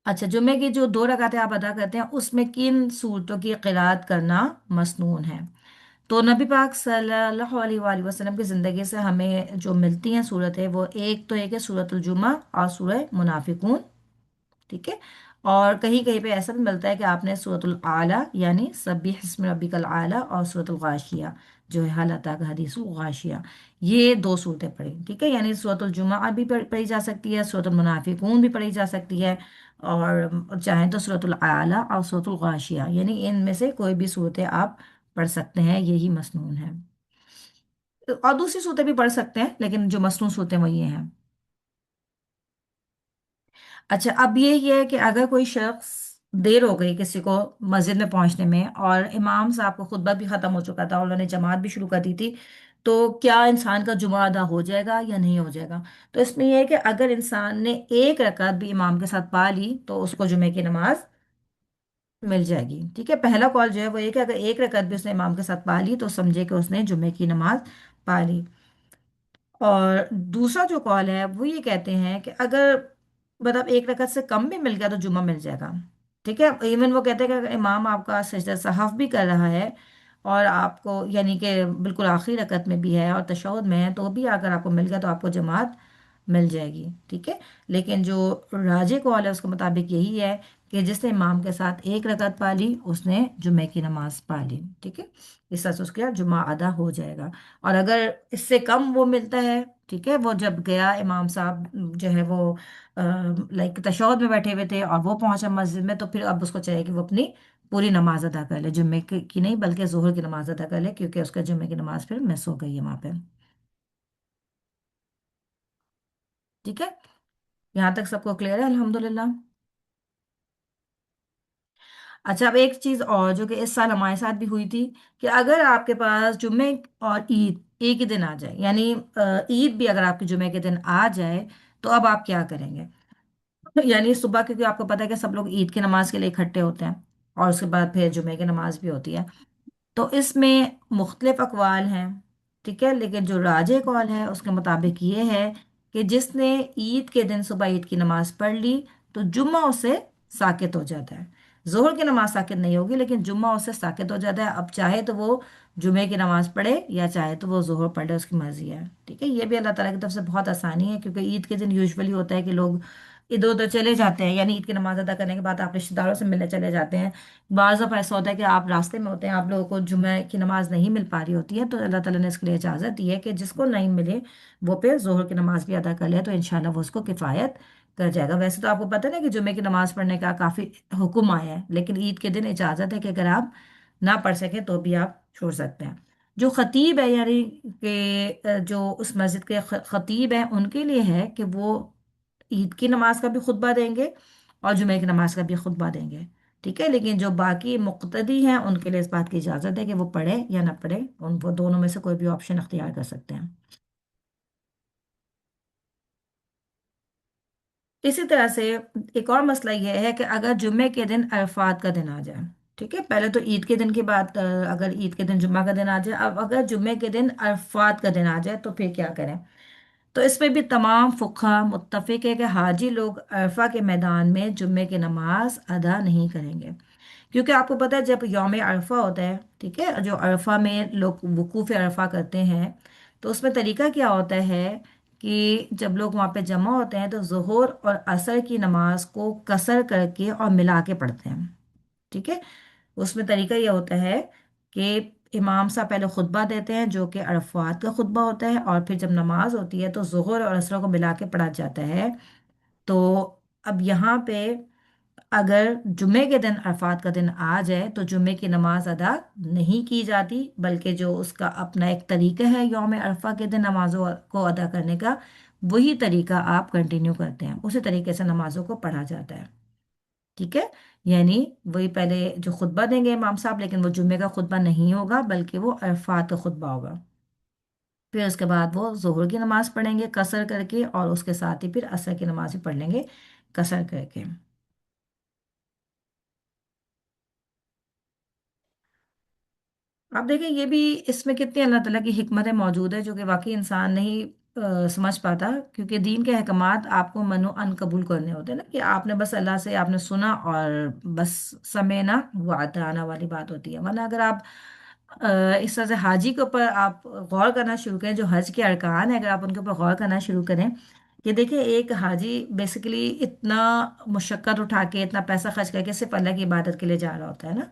अच्छा, जुम्मे की जो दो रकातें आप अदा करते हैं, उसमें किन सूरतों की क़िरात करना मसनून है। तो नबी पाक सल्लल्लाहु अलैहि वसल्लम की ज़िंदगी से हमें जो मिलती हैं सूरतें, वो एक है सूरतुल जुमा और सूरह मुनाफिकून। ठीक है, और कहीं कहीं पे ऐसा भी मिलता है कि आपने सूरतुल आला यानी सब्बिह इस्म रब्बिकल आला और सूरतुल गाशिया जो है हल अता का हदीसुल गाशिया, ये दो सूरतें पढ़ी। ठीक है, यानी सूरतुल जुमा भी पढ़ी जा सकती है, सूरतुल मुनाफिकून भी पढ़ी जा सकती है, और चाहें तो सूरतुल आला और सूरतुल गाशिया, यानी इनमें से कोई भी सूरतें आप पढ़ सकते हैं, यही मसनून है। और दूसरी सूरतें भी पढ़ सकते हैं, लेकिन जो मसनून सूरतें वो ये हैं। अच्छा, अब ये है कि अगर कोई शख्स, देर हो गई किसी को मस्जिद में पहुंचने में, और इमाम साहब का खुतबा भी खत्म हो चुका था, उन्होंने जमात भी शुरू कर दी थी, तो क्या इंसान का जुमा अदा हो जाएगा या नहीं हो जाएगा। तो इसमें यह है कि अगर इंसान ने एक रकात भी इमाम के साथ पा ली, तो उसको जुमे की नमाज मिल जाएगी। ठीक है, पहला कॉल जो है वो ये कि अगर एक रकात भी उसने इमाम के साथ पा ली, तो समझे कि उसने जुमे की नमाज पा ली। और दूसरा जो कॉल है वो ये कहते हैं कि अगर मतलब एक रकत से कम भी मिल गया तो जुमा मिल जाएगा। ठीक है, इवन वो कहते हैं कि अगर इमाम आपका सजदा सहफ भी कर रहा है, और आपको यानी कि बिल्कुल आखिरी रकत में भी है और तशहुद में है, तो भी अगर आपको मिल गया तो आपको जमात मिल जाएगी। ठीक है, लेकिन जो राजे कॉल है उसके मुताबिक यही है कि जिसने इमाम के साथ एक रकत पा ली, उसने जुमे की नमाज पा ली। ठीक है, इस तरह से उसका जुमा अदा हो जाएगा। और अगर इससे कम वो मिलता है, ठीक है, वो जब गया इमाम साहब जो है वो लाइक तशहुद में बैठे हुए थे और वो पहुंचा मस्जिद में, तो फिर अब उसको चाहिए कि वो अपनी पूरी नमाज अदा कर ले, जुम्मे की नहीं बल्कि जोहर की नमाज अदा कर ले, क्योंकि उसका जुम्मे की नमाज फिर मिस हो गई है वहां पे। ठीक है, यहाँ तक सबको क्लियर है अल्हम्दुलिल्लाह। अच्छा, अब एक चीज और जो कि इस साल हमारे साथ भी हुई थी, कि अगर आपके पास जुम्मे और ईद एक ही दिन आ जाए, यानी ईद भी अगर आपके जुम्मे के दिन आ जाए, तो अब आप क्या करेंगे। यानी सुबह, क्योंकि आपको पता है कि सब लोग ईद की नमाज के लिए इकट्ठे होते हैं, और उसके बाद फिर जुम्मे की नमाज भी होती है। तो इसमें मुख्तलिफ अकवाल हैं। ठीक है, लेकिन जो राजे कौल है उसके मुताबिक ये है कि जिसने ईद के दिन सुबह ईद की नमाज पढ़ ली, तो जुम्मा उससे साकित हो जाता है। जोहर की नमाज साकित नहीं होगी, लेकिन जुम्मा उससे साकित हो जाता है। अब चाहे तो वो जुमे की नमाज पढ़े या चाहे तो वो जोहर पढ़े, उसकी मर्जी है। ठीक है, ये भी अल्लाह ताला की तरफ से बहुत आसानी है, क्योंकि ईद के दिन यूजुअली होता है कि लोग इधर उधर चले जाते हैं, यानी ईद की नमाज अदा करने के बाद आप रिश्तेदारों से मिलने चले जाते हैं। बाज़ दफ़ा ऐसा होता है कि आप रास्ते में होते हैं, आप लोगों को जुमे की नमाज नहीं मिल पा रही होती है, तो अल्लाह ताला ने इसके लिए इजाज़त दी है कि जिसको नहीं मिले वो फिर जोहर की नमाज भी अदा कर ले, तो इंशाल्लाह वो उसको किफ़ायत कर जाएगा। वैसे तो आपको पता है ना कि जुमे की नमाज पढ़ने का काफ़ी हुक्म आया है, लेकिन ईद के दिन इजाज़त है कि अगर आप ना पढ़ सकें तो भी आप छोड़ सकते हैं। जो खतीब है, यानी कि जो उस मस्जिद के खतीब हैं, उनके लिए है कि वो ईद की नमाज का भी खुतबा देंगे और जुमे की नमाज का भी खुतबा देंगे। ठीक है, लेकिन जो बाकी मुक्तदी हैं उनके लिए इस बात की इजाज़त है कि वो पढ़े या ना पढ़े, उन वो दोनों में से कोई भी ऑप्शन अख्तियार कर सकते हैं। इसी तरह से एक और मसला यह है कि अगर जुम्मे के दिन अरफात का दिन आ जाए, ठीक है, पहले तो ईद के दिन की बात, अगर ईद के दिन जुम्मा का दिन आ जाए, अब अगर जुम्मे के दिन अरफात का दिन आ जाए तो फिर क्या करें। तो इसमें भी तमाम फुक़हा मुत्तफिक है कि हाजी लोग अरफा के मैदान में जुम्मे की नमाज अदा नहीं करेंगे, क्योंकि आपको पता है जब यौम अरफा होता है, ठीक है, जो अरफा में लोग वकूफ़ अरफा करते हैं, तो उसमें तरीका क्या होता है कि जब लोग वहाँ पे जमा होते हैं तो ज़ोहर और असर की नमाज को कसर करके और मिला के पढ़ते हैं। ठीक है, उसमें तरीका ये होता है कि इमाम साहब पहले खुतबा देते हैं जो कि अरफात का खुतबा होता है, और फिर जब नमाज होती है तो ज़ोहर और असर को मिला के पढ़ा जाता है। तो अब यहाँ पे अगर जुमे के दिन अरफात का दिन आ जाए तो जुमे की नमाज अदा नहीं की जाती, बल्कि जो उसका अपना एक तरीका है यौम अरफा के दिन नमाजों को अदा करने का, वही तरीका आप कंटिन्यू करते हैं, उसी तरीके से नमाजों को पढ़ा जाता है। ठीक है, यानी वही पहले जो खुतबा देंगे इमाम साहब, लेकिन वो जुम्मे का खुतबा नहीं होगा बल्कि वो अरफात का खुतबा होगा। फिर उसके बाद वो जोहर की नमाज पढ़ेंगे कसर करके, और उसके साथ ही फिर असर की नमाज भी पढ़ लेंगे कसर करके। आप देखें ये भी, इसमें कितनी अल्लाह ताला की हिकमतें मौजूद है जो कि वाकई इंसान नहीं समझ पाता, क्योंकि दीन के अहकामात आपको मनो अन कबूल करने होते हैं ना, कि आपने बस अल्लाह से आपने सुना और बस समय ना वो आता आना वाली बात होती है। वरना अगर आप इस तरह से हाजी के ऊपर आप गौर करना शुरू करें, जो हज के अरकान है, अगर आप उनके ऊपर गौर करना शुरू करें कि देखिए एक हाजी बेसिकली इतना मुशक्कत उठा के इतना पैसा खर्च करके सिर्फ अल्लाह की इबादत के लिए जा रहा होता है ना,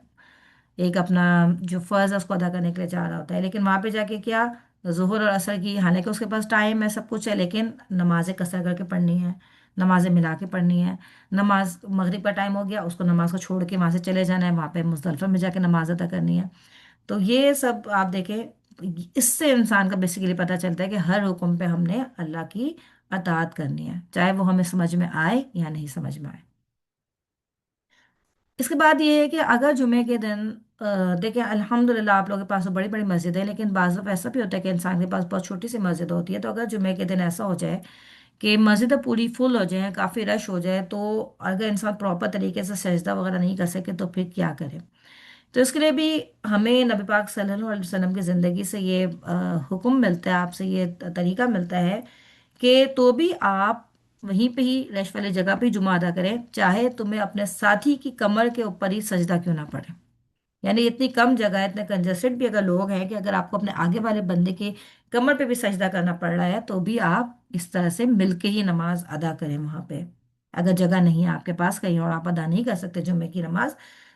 एक अपना जो फर्ज है उसको अदा करने के लिए जा रहा होता है, लेकिन वहां पे जाके क्या, जुहर और असर की, हालांकि उसके पास टाइम है सब कुछ है, लेकिन नमाजें कसर करके पढ़नी है, नमाजें मिला के पढ़नी है। नमाज मगरिब का टाइम हो गया, उसको नमाज को छोड़ के वहां से चले जाना है, वहां पे मुजदलिफा में जाके नमाज अदा करनी है। तो ये सब आप देखें, इससे इंसान का बेसिकली पता चलता है कि हर हुक्म पे हमने अल्लाह की अताअत करनी है, चाहे वो हमें समझ में आए या नहीं समझ में आए। इसके बाद ये है कि अगर जुमे के दिन देखिए अल्हम्दुलिल्लाह आप लोगों के पास तो बड़ी बड़ी मस्जिद है, लेकिन बाज़ दफ़ा ऐसा भी होता है कि इंसान के पास बहुत छोटी सी मस्जिद होती है, तो अगर जुमे के दिन ऐसा हो जाए कि मस्जिद पूरी फुल हो जाए, काफ़ी रश हो जाए, तो अगर इंसान प्रॉपर तरीके से सजदा वगैरह नहीं कर सके तो फिर क्या करे। तो इसके लिए भी हमें नबी पाक सल्लल्लाहु अलैहि वसल्लम की ज़िंदगी से ये हुक्म मिलता है, आपसे ये तरीका मिलता है कि तो भी आप वहीं पे ही रश वाली जगह पे ही जुमा अदा करें, चाहे तुम्हें अपने साथी की कमर के ऊपर ही सजदा क्यों ना पड़े। यानी इतनी कम जगह है, इतने कंजेस्टेड भी अगर लोग हैं कि अगर आपको अपने आगे वाले बंदे के कमर पे भी सजदा करना पड़ रहा है, तो भी आप इस तरह से मिलके ही नमाज अदा करें वहां पे। अगर जगह नहीं है आपके पास कहीं और आप अदा नहीं कर सकते जुम्मे की नमाज,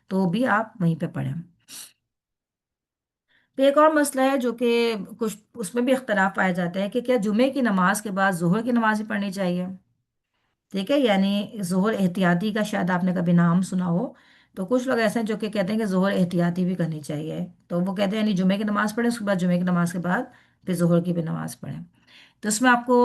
तो भी आप वहीं पे पढ़ें। तो एक और मसला है जो कि कुछ उसमें भी इख्तलाफ पाया जाता है कि क्या जुमे की नमाज के बाद जोहर की नमाज भी पढ़नी चाहिए। ठीक है, यानी जोहर एहतियाती का शायद आपने कभी नाम सुना हो, तो कुछ लोग ऐसे हैं जो कि कहते हैं कि जोहर एहतियाती भी करनी चाहिए, तो वो कहते हैं यानी जुमे की नमाज पढ़ें, उसके बाद जुमे की नमाज के बाद फिर जोहर की भी नमाज पढ़ें। तो इसमें आपको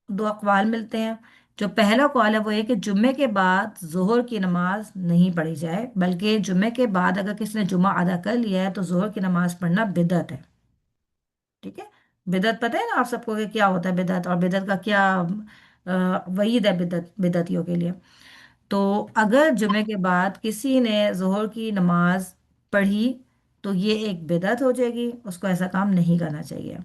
दो अकवाल मिलते हैं। जो पहला कौल है वो ये कि जुम्मे के बाद जोहर की नमाज नहीं पढ़ी जाए, बल्कि जुम्मे के बाद अगर किसी ने जुमा अदा कर लिया है तो जोहर की नमाज पढ़ना बिदअत है। ठीक है, बिदअत पता है ना आप सबको कि क्या होता है बिदअत, और बिदअत का क्या वईद है बिदअत बिदअतियों के लिए। तो अगर जुमे के बाद किसी ने जोहर की नमाज पढ़ी तो ये एक बिदअत हो जाएगी, उसको ऐसा काम नहीं करना चाहिए।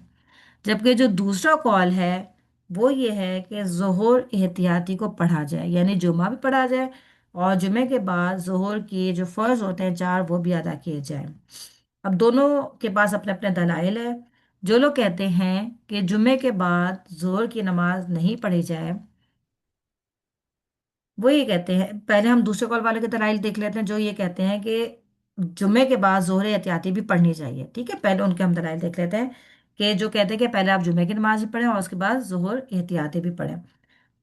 जबकि जो दूसरा कॉल है वो ये है कि जोहर एहतियाती को पढ़ा जाए, यानी जुमा भी पढ़ा जाए और जुमे के बाद जोहर के जो फर्ज होते हैं चार वो भी अदा किए जाए। अब दोनों के पास अपने अपने दलाइल है। जो लोग कहते हैं कि जुमे के बाद जोहर की नमाज नहीं पढ़ी जाए, वो ये कहते हैं, पहले हम दूसरे कॉल वाले के दलाइल देख लेते हैं, जो ये कहते हैं कि जुम्मे के बाद जोहर एहतियाती भी पढ़नी चाहिए। ठीक है, पहले उनके हम दलाइल देख लेते हैं कि जो कहते हैं कि पहले आप जुम्मे की नमाज भी पढ़ें और उसके बाद जोहर एहतियाती भी पढ़ें।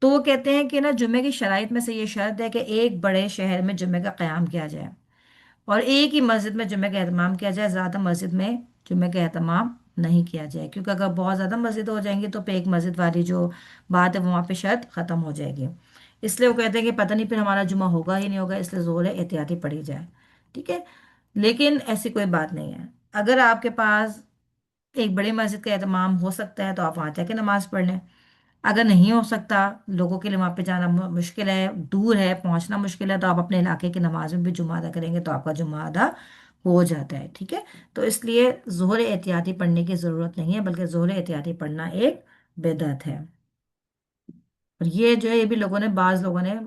तो वो कहते हैं कि ना जुम्मे की शराइत में से ये शर्त है कि एक बड़े शहर में जुम्मे का क़याम किया जाए और एक ही मस्जिद में जुम्मे का एहतमाम किया जाए, ज़्यादा मस्जिद में जुम्मे का एहतमाम नहीं किया जाए, क्योंकि अगर बहुत ज़्यादा मस्जिद हो जाएंगी तो फिर एक मस्जिद वाली जो बात है वो वहाँ पे शायद ख़त्म हो जाएगी। इसलिए वो कहते हैं कि पता नहीं फिर हमारा जुम्मा होगा ही नहीं होगा, इसलिए ज़ोर है एहतियाती पढ़ी जाए। ठीक है, लेकिन ऐसी कोई बात नहीं है। अगर आपके पास एक बड़ी मस्जिद का एहतमाम हो सकता है तो आप वहाँ जाके नमाज पढ़ लें। अगर नहीं हो सकता, लोगों के लिए वहाँ पे जाना मुश्किल है, दूर है, पहुँचना मुश्किल है, तो आप अपने इलाके की नमाज में भी जुम्मा अदा करेंगे तो आपका जुम्मा अदा हो जाता है। ठीक है, तो इसलिए ज़ोहर एहतियाती पढ़ने की ज़रूरत नहीं है, बल्कि ज़ोहर एहतियाती पढ़ना एक बिदअत है। और ये जो है, ये भी लोगों ने, बाज लोगों ने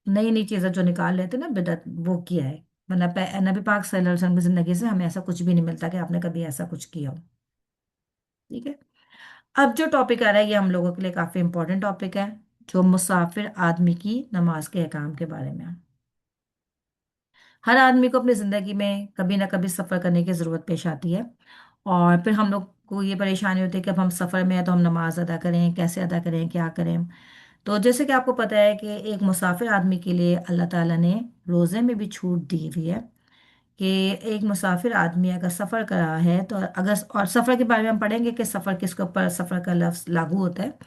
नई नई चीज़ें जो निकाल लेते हैं ना बिदअत, वो किया है। वरना नबी पाक सल्लल्लाहु अलैहि वसल्लम की ज़िंदगी से हमें ऐसा कुछ भी नहीं मिलता कि आपने कभी ऐसा कुछ किया हो। ठीक है, अब जो टॉपिक आ रहा है ये हम लोगों के लिए काफी इंपॉर्टेंट टॉपिक है, जो मुसाफिर आदमी की नमाज के अहकाम के बारे में है। हर आदमी को अपनी जिंदगी में कभी ना कभी सफर करने की जरूरत पेश आती है, और फिर हम लोग को ये परेशानी होती है कि अब हम सफर में हैं तो हम नमाज अदा करें, कैसे अदा करें, क्या करें। तो जैसे कि आपको पता है कि एक मुसाफिर आदमी के लिए अल्लाह ताला ने रोज़े में भी छूट दी हुई है कि एक मुसाफिर आदमी अगर सफ़र कर रहा है तो अगर, और सफ़र के बारे में हम पढ़ेंगे कि सफ़र किसके ऊपर सफ़र का लफ्ज़ लागू होता है।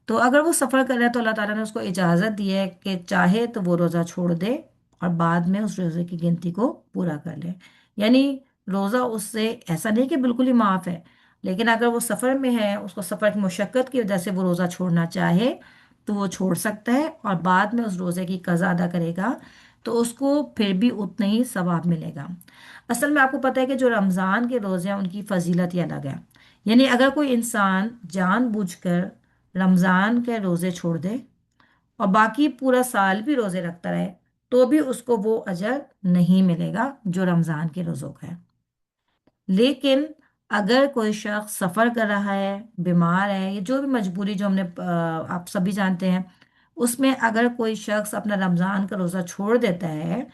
तो अगर वो सफ़र कर रहा है तो अल्लाह ताला ने उसको इजाज़त दी है कि चाहे तो वो रोज़ा छोड़ दे और बाद में उस रोज़े की गिनती को पूरा कर ले। यानी रोज़ा उससे ऐसा नहीं कि बिल्कुल ही माफ़ है, लेकिन अगर वो सफ़र में है, उसको सफ़र की मुशक्क़त की वजह से वो रोज़ा छोड़ना चाहे तो वो छोड़ सकता है, और बाद में उस रोज़े की कज़ा अदा करेगा तो उसको फिर भी उतना ही सवाब मिलेगा। असल में आपको पता है कि जो रमज़ान के रोज़े हैं उनकी फजीलत ही अलग है। यानी अगर कोई इंसान जानबूझकर रमज़ान के रोज़े छोड़ दे और बाकी पूरा साल भी रोज़े रखता रहे, तो भी उसको वो अजर नहीं मिलेगा जो रमज़ान के रोज़ों का है। लेकिन अगर कोई शख्स सफ़र कर रहा है, बीमार है, या जो भी मजबूरी जो हमने आप सभी जानते हैं, उसमें अगर कोई शख्स अपना रमज़ान का रोज़ा छोड़ देता है,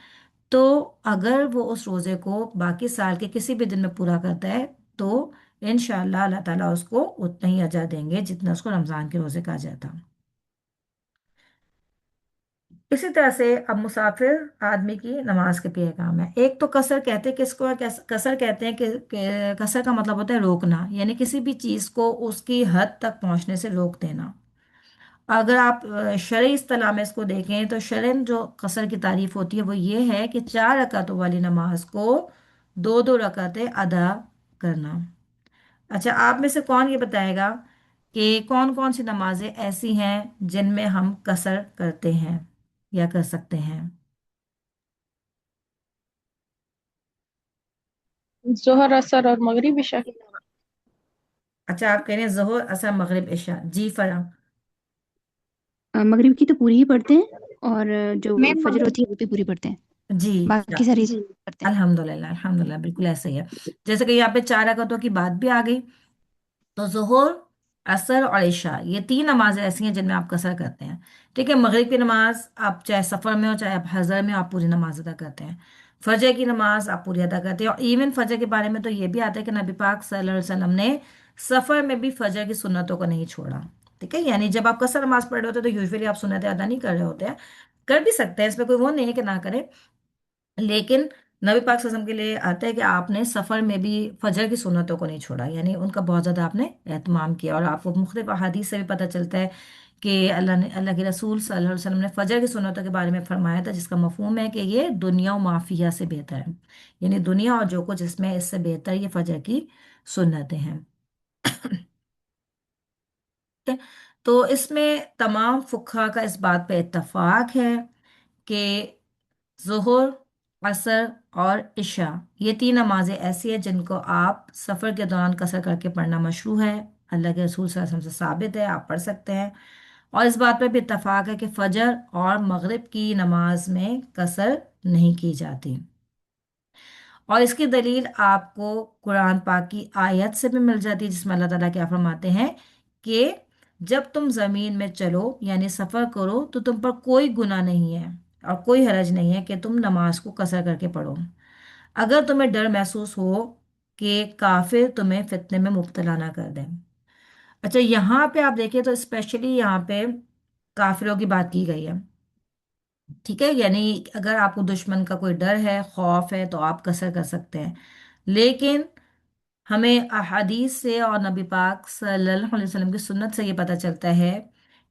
तो अगर वो उस रोज़े को बाकी साल के किसी भी दिन में पूरा करता है तो इंशाअल्लाह अल्लाह ताला उसको उतना ही अजर देंगे जितना उसको रमज़ान के रोज़े का अजर था। इसी तरह से अब मुसाफिर आदमी की नमाज के भी काम है। एक तो कसर कहते हैं, किसको है कसर कहते हैं कि कसर का मतलब होता है रोकना, यानी किसी भी चीज़ को उसकी हद तक पहुंचने से रोक देना। अगर आप शरई इस्तिलाह में इसको देखें तो शरन जो कसर की तारीफ होती है वो ये है कि 4 रकातों वाली नमाज को 2 2 रकातें अदा करना। अच्छा, आप में से कौन ये बताएगा कि कौन कौन सी नमाजें ऐसी हैं जिनमें हम कसर करते हैं या कर सकते हैं? जोहर असर और मगरिब इशा। अच्छा, आप कह रहे हैं जोहर असर मगरिब इशा। जी फरा। मगरिब की तो पूरी ही पढ़ते हैं, और जो फजर होती है वो भी पूरी पढ़ते हैं। जी। बाकी सारी करते हैं। अल्हम्दुलिल्लाह अल्हम्दुलिल्लाह, बिल्कुल ऐसा ही है। जैसे कि यहाँ पे 4 रकातों की बात भी आ गई, तो जोहर, असर और इशा, ये 3 नमाजें ऐसी हैं जिनमें आप कसर करते हैं। ठीक है, मगरिब की नमाज आप चाहे सफर में हो चाहे आप हजर में हो, आप पूरी नमाज अदा करते हैं। फजर की नमाज आप पूरी अदा करते हैं, और इवन फजर के बारे में तो ये भी आता है कि नबी पाक सल्लल्लाहु अलैहि वसल्लम ने सफर में भी फजर की सुन्नतों को नहीं छोड़ा। ठीक है, यानी जब आप कसर नमाज पढ़ रहे होते हैं तो यूजुअली आप सुन्नतें अदा नहीं कर रहे होते हैं, कर भी सकते हैं, इसमें कोई वो नहीं है कि ना करें। लेकिन नबी पाक सल्लल्लाहु अलैहि वसल्लम के लिए आता है कि आपने सफ़र में भी फजर की सुन्नतों को नहीं छोड़ा, यानी उनका बहुत ज़्यादा आपने एहतमाम किया। और आपको मुख्तलिफ अहादीस से भी पता चलता है कि अल्लाह के रसूल सल्लल्लाहु अलैहि वसल्लम ने फजर की सुन्नतों के बारे में फरमाया था, जिसका मफहूम है कि ये दुनिया और माफिया से बेहतर है, यानी दुनिया और जो कुछ इसमें, इससे बेहतर ये फजर की सुन्नतें हैं। ठीक है? तो इसमें तमाम फुकहा का इस बात पे इत्तफाक है कि ज़ोहर, असर और इशा, ये 3 नमाजें ऐसी हैं जिनको आप सफ़र के दौरान कसर करके पढ़ना मशरू है। अल्लाह के रसूल सल्लल्लाहु अलैहि वसल्लम से साबित है, आप पढ़ सकते हैं। और इस बात पर भी इत्तफाक है कि फजर और मगरिब की नमाज में कसर नहीं की जाती। और इसकी दलील आपको कुरान पाक की आयत से भी मिल जाती है, जिसमें अल्लाह ताला क्या फरमाते हैं कि جب تم زمین میں چلو یعنی سفر کرو تو تم پر کوئی گناہ نہیں ہے اور کوئی حرج نہیں ہے کہ تم نماز کو قصر کر کے پڑھو، اگر تمہیں ڈر محسوس ہو کہ کافر تمہیں فتنے میں مبتلا نہ کر دیں۔ اچھا، یہاں پہ آپ دیکھیں تو اسپیشلی یہاں پہ کافروں کی بات کی گئی ہے، ٹھیک ہے؟ یعنی اگر آپ کو دشمن کا کوئی ڈر ہے، خوف ہے، تو آپ قصر کر سکتے ہیں، لیکن ہمیں احادیث سے اور نبی پاک صلی اللہ علیہ وسلم کی سنت سے یہ پتہ چلتا ہے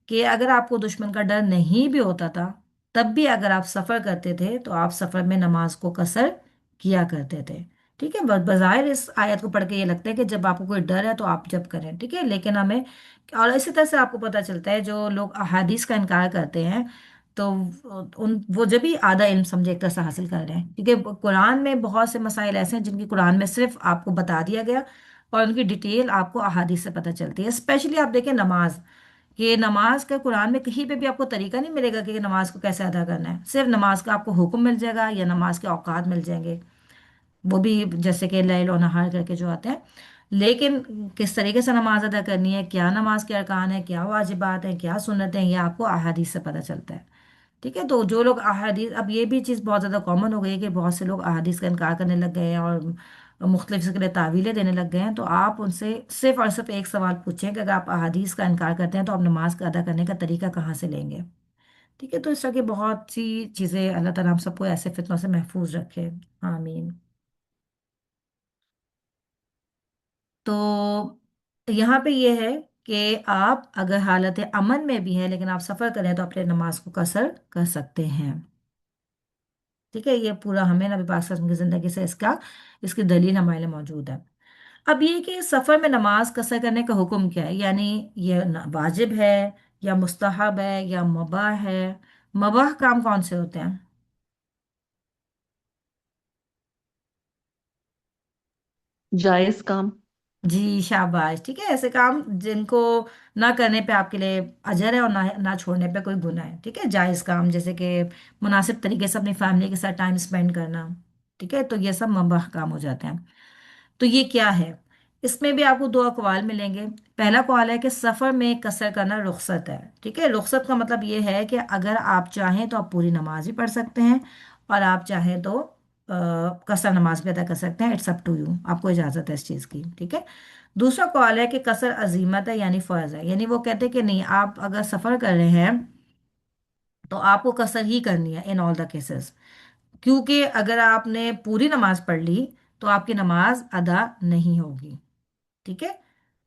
کہ اگر آپ کو دشمن کا ڈر نہیں بھی ہوتا تھا، تب بھی اگر آپ سفر کرتے تھے تو آپ سفر میں نماز کو قصر کیا کرتے تھے، ٹھیک ہے؟ بظاہر اس آیت کو پڑھ کے یہ لگتا ہے کہ جب آپ کو کوئی ڈر ہے تو آپ جب کریں، ٹھیک ہے، لیکن ہمیں، اور اسی طرح سے آپ کو پتہ چلتا ہے جو لوگ احادیث کا انکار کرتے ہیں تو وہ جب بھی آدھا علم سمجھے ایک طرح سے حاصل کر رہے ہیں، کیونکہ قرآن میں بہت سے مسائل ایسے ہیں جن کی قرآن میں صرف آپ کو بتا دیا گیا اور ان کی ڈیٹیل آپ کو احادیث سے پتہ چلتی ہے۔ اسپیشلی آپ دیکھیں نماز، کہ نماز کا قرآن میں کہیں پہ بھی آپ کو طریقہ نہیں ملے گا کہ نماز کو کیسے ادا کرنا ہے، صرف نماز کا آپ کو حکم مل جائے گا یا نماز کے اوقات مل جائیں گے، وہ بھی جیسے کہ لیل و نہار کر کے جو آتے ہیں، لیکن کس طریقے سے نماز ادا کرنی ہے، کیا نماز کے ارکان ہیں، کیا واجبات ہیں، کیا سنتیں ہیں، یہ آپ کو احادیث سے پتہ چلتا ہے، ٹھیک ہے؟ تو جو لوگ احادیث، اب یہ بھی چیز بہت زیادہ کامن ہو گئی ہے کہ بہت سے لوگ احادیث کا انکار کرنے لگ گئے ہیں اور مختلف اس کے لیے تعویلیں دینے لگ گئے ہیں، تو آپ ان سے صرف اور صرف ایک سوال پوچھیں کہ اگر آپ احادیث کا انکار کرتے ہیں تو آپ نماز کا ادا کرنے کا طریقہ کہاں سے لیں گے؟ ٹھیک ہے؟ تو اس طرح کی بہت سی چیزیں، اللہ تعالیٰ ہم سب کو ایسے فتنوں سے محفوظ رکھے، آمین۔ تو یہاں پہ یہ ہے کہ آپ اگر حالت امن میں بھی ہیں لیکن آپ سفر کریں تو اپنے نماز کو قصر کر سکتے ہیں، ٹھیک ہے؟ یہ پورا ہمیں نبی پاک صلی اللہ علیہ وسلم کی زندگی سے اس کی دلیل ہمارے لیے موجود ہے۔ اب یہ کہ سفر میں نماز قصر کرنے کا حکم کیا ہے، یعنی یہ واجب ہے یا مستحب ہے یا مباح ہے؟ مباح کام کون سے ہوتے ہیں؟ جائز کام۔ جی شاباش، ٹھیک ہے، ایسے کام جن کو نہ کرنے پہ آپ کے لیے اجر ہے اور نہ چھوڑنے پہ کوئی گناہ ہے، ٹھیک ہے؟ جائز کام جیسے کہ مناسب طریقے سے اپنی فیملی کے ساتھ ٹائم اسپینڈ کرنا، ٹھیک ہے؟ تو یہ سب مباح کام ہو جاتے ہیں۔ تو یہ کیا ہے؟ اس میں بھی آپ کو دو اقوال ملیں گے۔ پہلا قول ہے کہ سفر میں قصر کرنا رخصت ہے، ٹھیک ہے؟ رخصت کا مطلب یہ ہے کہ اگر آپ چاہیں تو آپ پوری نماز بھی پڑھ سکتے ہیں اور آپ چاہیں تو قصر نماز بھی ادا کر سکتے ہیں، اٹس اپ ٹو یو، آپ کو اجازت ہے اس چیز کی، ٹھیک ہے؟ دوسرا قول ہے کہ قصر عزیمت ہے یعنی فرض ہے، یعنی وہ کہتے ہیں کہ نہیں، آپ اگر سفر کر رہے ہیں تو آپ کو قصر ہی کرنی ہے ان آل دا کیسز، کیونکہ اگر آپ نے پوری نماز پڑھ لی تو آپ کی نماز ادا نہیں ہوگی، ٹھیک ہے؟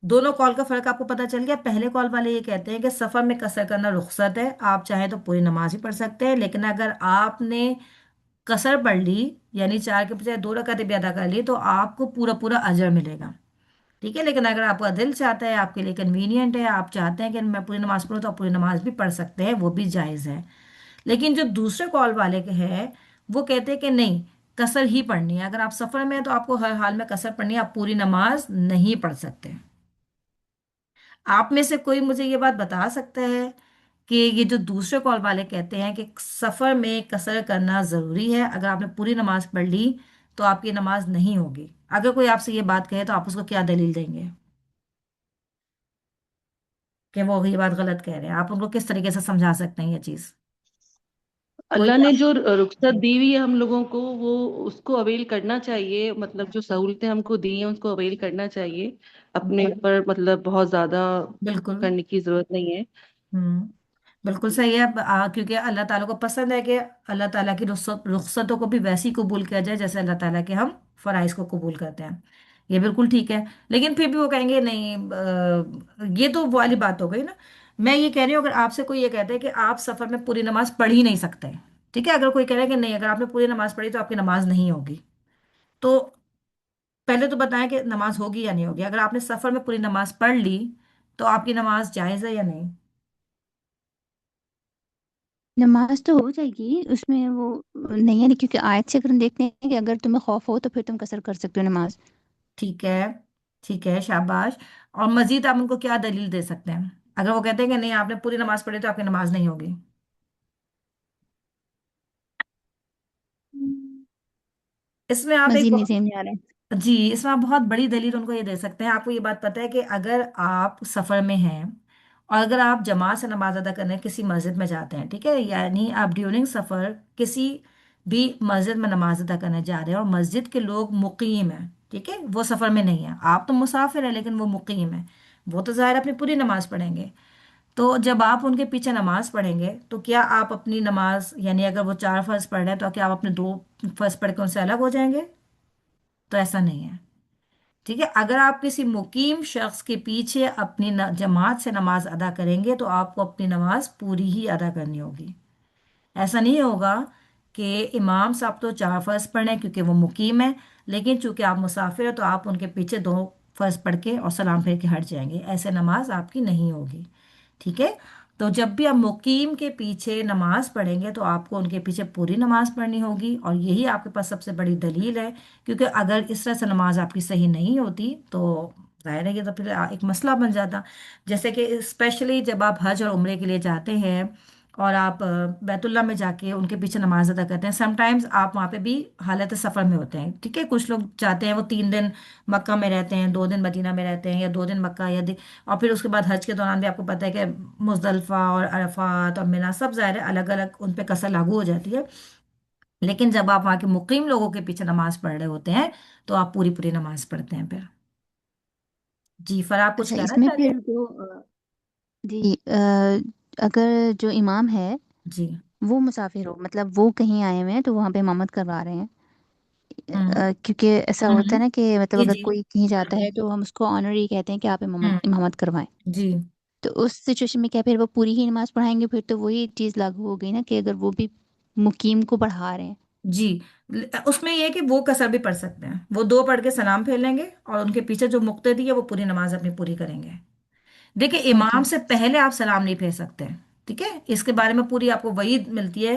دونوں کال کا فرق آپ کو پتا چل گیا۔ پہلے کال والے یہ کہتے ہیں کہ سفر میں قصر کرنا رخصت ہے، آپ چاہیں تو پوری نماز ہی پڑھ سکتے ہیں، لیکن اگر آپ نے قصر پڑھ لی یعنی چار کے بجائے دو رکعتیں بھی ادا کر لی تو آپ کو پورا پورا اجر ملے گا، ٹھیک ہے؟ لیکن اگر آپ کا دل چاہتا ہے، آپ کے لیے کنوینئنٹ ہے، آپ چاہتے ہیں کہ میں پوری نماز پڑھوں، تو آپ پوری نماز بھی پڑھ سکتے ہیں، وہ بھی جائز ہے۔ لیکن جو دوسرے کال والے کے ہیں وہ کہتے ہیں کہ نہیں، قصر ہی پڑھنی ہے، اگر آپ سفر میں ہیں تو آپ کو ہر حال میں قصر پڑھنی ہے، آپ پوری نماز نہیں پڑھ سکتے۔ آپ میں سے کوئی مجھے یہ بات بتا سکتا ہے کہ یہ جو دوسرے کال والے کہتے ہیں کہ سفر میں قصر کرنا ضروری ہے، اگر آپ نے پوری نماز پڑھ لی تو آپ کی نماز نہیں ہوگی، اگر کوئی آپ سے یہ بات کہے تو آپ اس کو کیا دلیل دیں گے کہ وہ یہ بات غلط کہہ رہے ہیں؟ آپ ان کو کس طریقے سے سمجھا سکتے ہیں یہ چیز؟ کوئی اللہ نے جو رخصت دی ہوئی ہے ہم لوگوں کو، وہ اس کو اویل کرنا چاہیے، مطلب جو سہولتیں ہم کو دی ہیں اس کو اویل کرنا چاہیے، اپنے اوپر مطلب بہت زیادہ بالکل، کرنے کی ضرورت نہیں ہے۔ ہوں، بالکل صحیح ہے، کیونکہ اللہ تعالیٰ کو پسند ہے کہ اللہ تعالیٰ کی رخصتوں کو بھی ویسی قبول کیا جائے جیسے اللہ تعالیٰ کے ہم فرائض کو قبول کرتے ہیں، یہ بالکل ٹھیک ہے۔ لیکن پھر بھی وہ کہیں گے نہیں، یہ تو وہ والی بات ہو گئی نا۔ میں یہ کہہ رہی ہوں اگر آپ سے کوئی یہ کہتا ہے کہ آپ سفر میں پوری نماز پڑھ ہی نہیں سکتے، ٹھیک ہے، اگر کوئی کہہ رہا ہے کہ نہیں، اگر آپ نے پوری نماز پڑھی تو آپ کی نماز نہیں ہوگی، تو پہلے تو بتائیں کہ نماز ہوگی یا نہیں ہوگی؟ اگر آپ نے سفر میں پوری نماز پڑھ لی تو آپ کی نماز جائز ہے یا نہیں؟ نماز تو ہو جائے گی، اس میں وہ نہیں ہے، کیونکہ آیت سے اگر ہم دیکھتے ہیں کہ اگر تمہیں خوف ہو تو پھر تم قصر کر سکتے ہو نماز۔ ٹھیک ہے، ٹھیک ہے، شاباش۔ اور مزید آپ ان کو کیا دلیل دے سکتے ہیں اگر وہ کہتے ہیں کہ نہیں، آپ نے پوری نماز پڑھی تو آپ کی نماز نہیں ہوگی؟ اس میں آپ ایک مزید نہیں ذہن میں آ رہا ہے۔ جی، اس میں آپ بہت بڑی دلیل ان کو یہ دے سکتے ہیں۔ آپ کو یہ بات پتہ ہے کہ اگر آپ سفر میں ہیں और अगर आप जमात से नमाज अदा करने किसी मस्जिद में जाते हैं, ठीक है, यानी आप ड्यूरिंग सफ़र किसी भी मस्जिद में नमाज अदा करने जा रहे हैं और मस्जिद के लोग मुकीम हैं, ठीक है, वो सफ़र में नहीं है, आप तो मुसाफिर हैं लेकिन वो मुकीम है, वो तो ज़ाहिर अपनी पूरी नमाज पढ़ेंगे। तो जब आप उनके पीछे नमाज पढ़ेंगे तो क्या आप अपनी नमाज, यानी अगर वो 4 फर्ज पढ़ रहे हैं तो क्या आप अपने 2 फर्ज पढ़ के उनसे अलग हो जाएंगे? तो ऐसा नहीं है, ठीक है। अगर आप किसी मुकीम शख्स के पीछे अपनी जमात से नमाज अदा करेंगे तो आपको अपनी नमाज पूरी ही अदा करनी होगी। ऐसा नहीं होगा कि इमाम साहब तो 4 फर्ज पढ़े क्योंकि वो मुकीम है, लेकिन चूंकि आप मुसाफिर हैं तो आप उनके पीछे 2 फर्ज पढ़ के और सलाम फेर के हट जाएंगे, ऐसे नमाज आपकी नहीं होगी, ठीक है। तो जब भी आप मुकीम के पीछे नमाज पढ़ेंगे तो आपको उनके पीछे पूरी नमाज पढ़नी होगी, और यही आपके पास सबसे बड़ी दलील है, क्योंकि अगर इस तरह से नमाज आपकी सही नहीं होती तो जाहिर है कि तो फिर एक मसला बन जाता। जैसे कि स्पेशली जब आप हज और उम्रे के लिए जाते हैं और आप बैतुल्ला में जाके उनके पीछे नमाज अदा करते हैं, समटाइम्स आप वहाँ पे भी हालत सफ़र में होते हैं, ठीक है। कुछ लोग जाते हैं वो 3 दिन मक्का में रहते हैं, 2 दिन मदीना में रहते हैं, या 2 दिन मक्का और फिर उसके बाद हज के दौरान भी आपको पता है कि मुजदलफा और अरफात और मिना सब ज़ाहिर है अलग अलग उन पे कसर लागू हो जाती है। लेकिन जब आप वहाँ के मुकीम लोगों के पीछे नमाज पढ़ रहे होते हैं तो आप पूरी पूरी नमाज पढ़ते हैं फिर। जी, फर आप कुछ अच्छा, कहना इसमें चाहते फिर हैं? जो जी अगर जो इमाम है जी। वो मुसाफिर हो, मतलब वो कहीं आए हुए हैं तो वहाँ पे इमामत करवा रहे हैं, हम्म। क्योंकि ऐसा होता है हम्म। ना कि मतलब जी अगर जी। कोई कहीं जाता है तो हम उसको ऑनररी कहते हैं कि आप इमामत हम्म। इमामत करवाएं। जी। तो उस सिचुएशन में क्या फिर वो पूरी ही नमाज पढ़ाएंगे? फिर तो वही चीज़ लागू हो गई ना कि अगर वो भी मुकीम को पढ़ा रहे हैं। जी, उसमें ये है कि वो कसर भी पढ़ सकते हैं, वो 2 पढ़ के सलाम फेर लेंगे और उनके पीछे जो मुक्तदी है वो पूरी नमाज अपनी पूरी करेंगे। देखिए, ओके। इमाम से पहले आप सलाम नहीं फेर सकते, ठीक है, इसके बारे में पूरी आपको वही मिलती है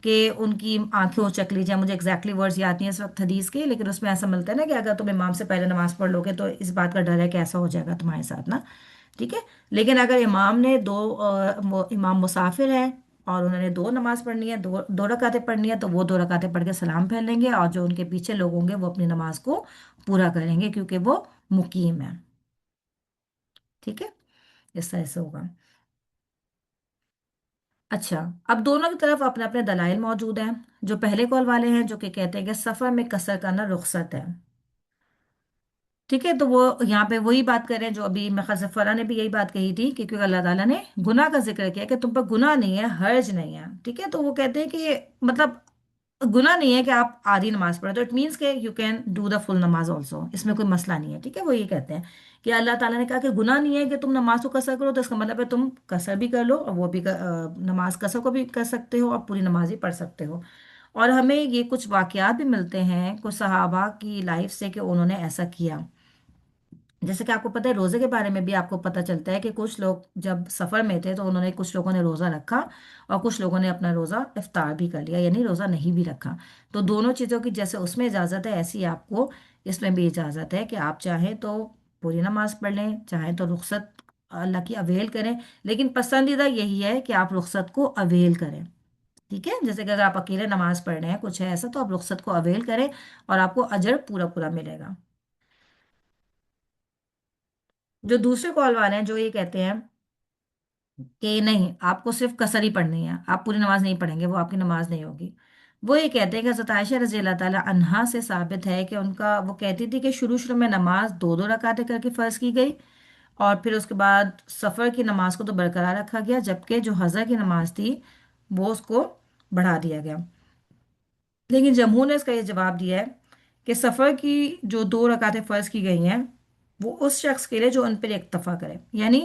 कि उनकी आंखें उचक लीजिए, मुझे एग्जैक्टली वर्ड्स याद नहीं है इस वक्त हदीस के, लेकिन उसमें ऐसा मिलता है ना कि अगर तुम इमाम से पहले नमाज पढ़ लोगे तो इस बात का डर है कि ऐसा हो जाएगा तुम्हारे साथ ना, ठीक है। लेकिन अगर इमाम ने इमाम मुसाफिर है और उन्होंने 2 नमाज पढ़नी है, दो दो रकातें पढ़नी है, तो वो 2 रकातें पढ़ के सलाम फेर लेंगे और जो उनके पीछे लोग होंगे वो अपनी नमाज को पूरा करेंगे क्योंकि वो मुकीम है, ठीक है। इस तरह से होगा। अच्छा, अब दोनों की तरफ अपने अपने दलाइल मौजूद हैं। जो पहले कॉल वाले हैं जो कि कहते हैं कि सफर में कसर करना रुखसत है, ठीक है, तो वो यहाँ पे वही बात कर रहे हैं जो अभी मैं ख्याल से फरा ने भी यही बात कही थी कि क्योंकि अल्लाह ताला ने गुनाह का जिक्र किया कि तुम पर गुनाह नहीं है, हर्ज नहीं है, ठीक है, तो वो कहते हैं कि मतलब गुनाह नहीं है कि आप आधी नमाज पढ़े, तो इट मीन्स के you can do the full नमाज ऑल्सो, इसमें कोई मसला नहीं है, ठीक है। वो ये कहते हैं कि अल्लाह ताला ने कहा कि गुनाह नहीं है कि तुम नमाज को कसर करो, तो इसका मतलब है तुम कसर भी कर लो और वो भी नमाज कसर को भी कर सकते हो और पूरी नमाज ही पढ़ सकते हो। और हमें ये कुछ वाकयात भी मिलते हैं कुछ सहाबा की लाइफ से कि उन्होंने ऐसा किया। जैसे कि आपको पता है रोजे के बारे में भी आपको पता चलता है कि कुछ लोग जब सफर में थे तो उन्होंने, कुछ लोगों ने रोजा रखा और कुछ लोगों ने अपना रोजा इफ्तार भी कर लिया, यानी रोजा नहीं भी रखा। तो दोनों चीजों की जैसे उसमें इजाजत है ऐसी आपको इसमें भी इजाजत है कि आप चाहें तो पूरी नमाज पढ़ लें, चाहें तो रुखसत अल्लाह की अवेल करें, लेकिन पसंदीदा यही है कि आप रुखसत को अवेल करें, ठीक है। जैसे कि अगर आप अकेले नमाज पढ़ रहे हैं कुछ है ऐसा तो आप रुखसत को अवेल करें और आपको अजर पूरा पूरा मिलेगा। जो दूसरे कॉल वाले हैं जो ये कहते हैं कि नहीं आपको सिर्फ कसर ही पढ़नी है, आप पूरी नमाज नहीं पढ़ेंगे, वो आपकी नमाज नहीं होगी। वो ये कहते हैं कि हज़रत आयशा रजी अल्लाह ताला अन्हा से साबित है कि उनका, वो कहती थी कि शुरू शुरू में नमाज दो दो रकातें करके फ़र्ज की गई और फिर उसके बाद सफ़र की नमाज को तो बरकरार रखा गया, जबकि जो हज़र की नमाज थी वो उसको बढ़ा दिया गया। लेकिन जमहूर ने इसका ये जवाब दिया है कि सफ़र की जो 2 रकातें फ़र्ज की गई हैं वो उस शख्स के लिए जो उन पर इक्तफा करे, यानी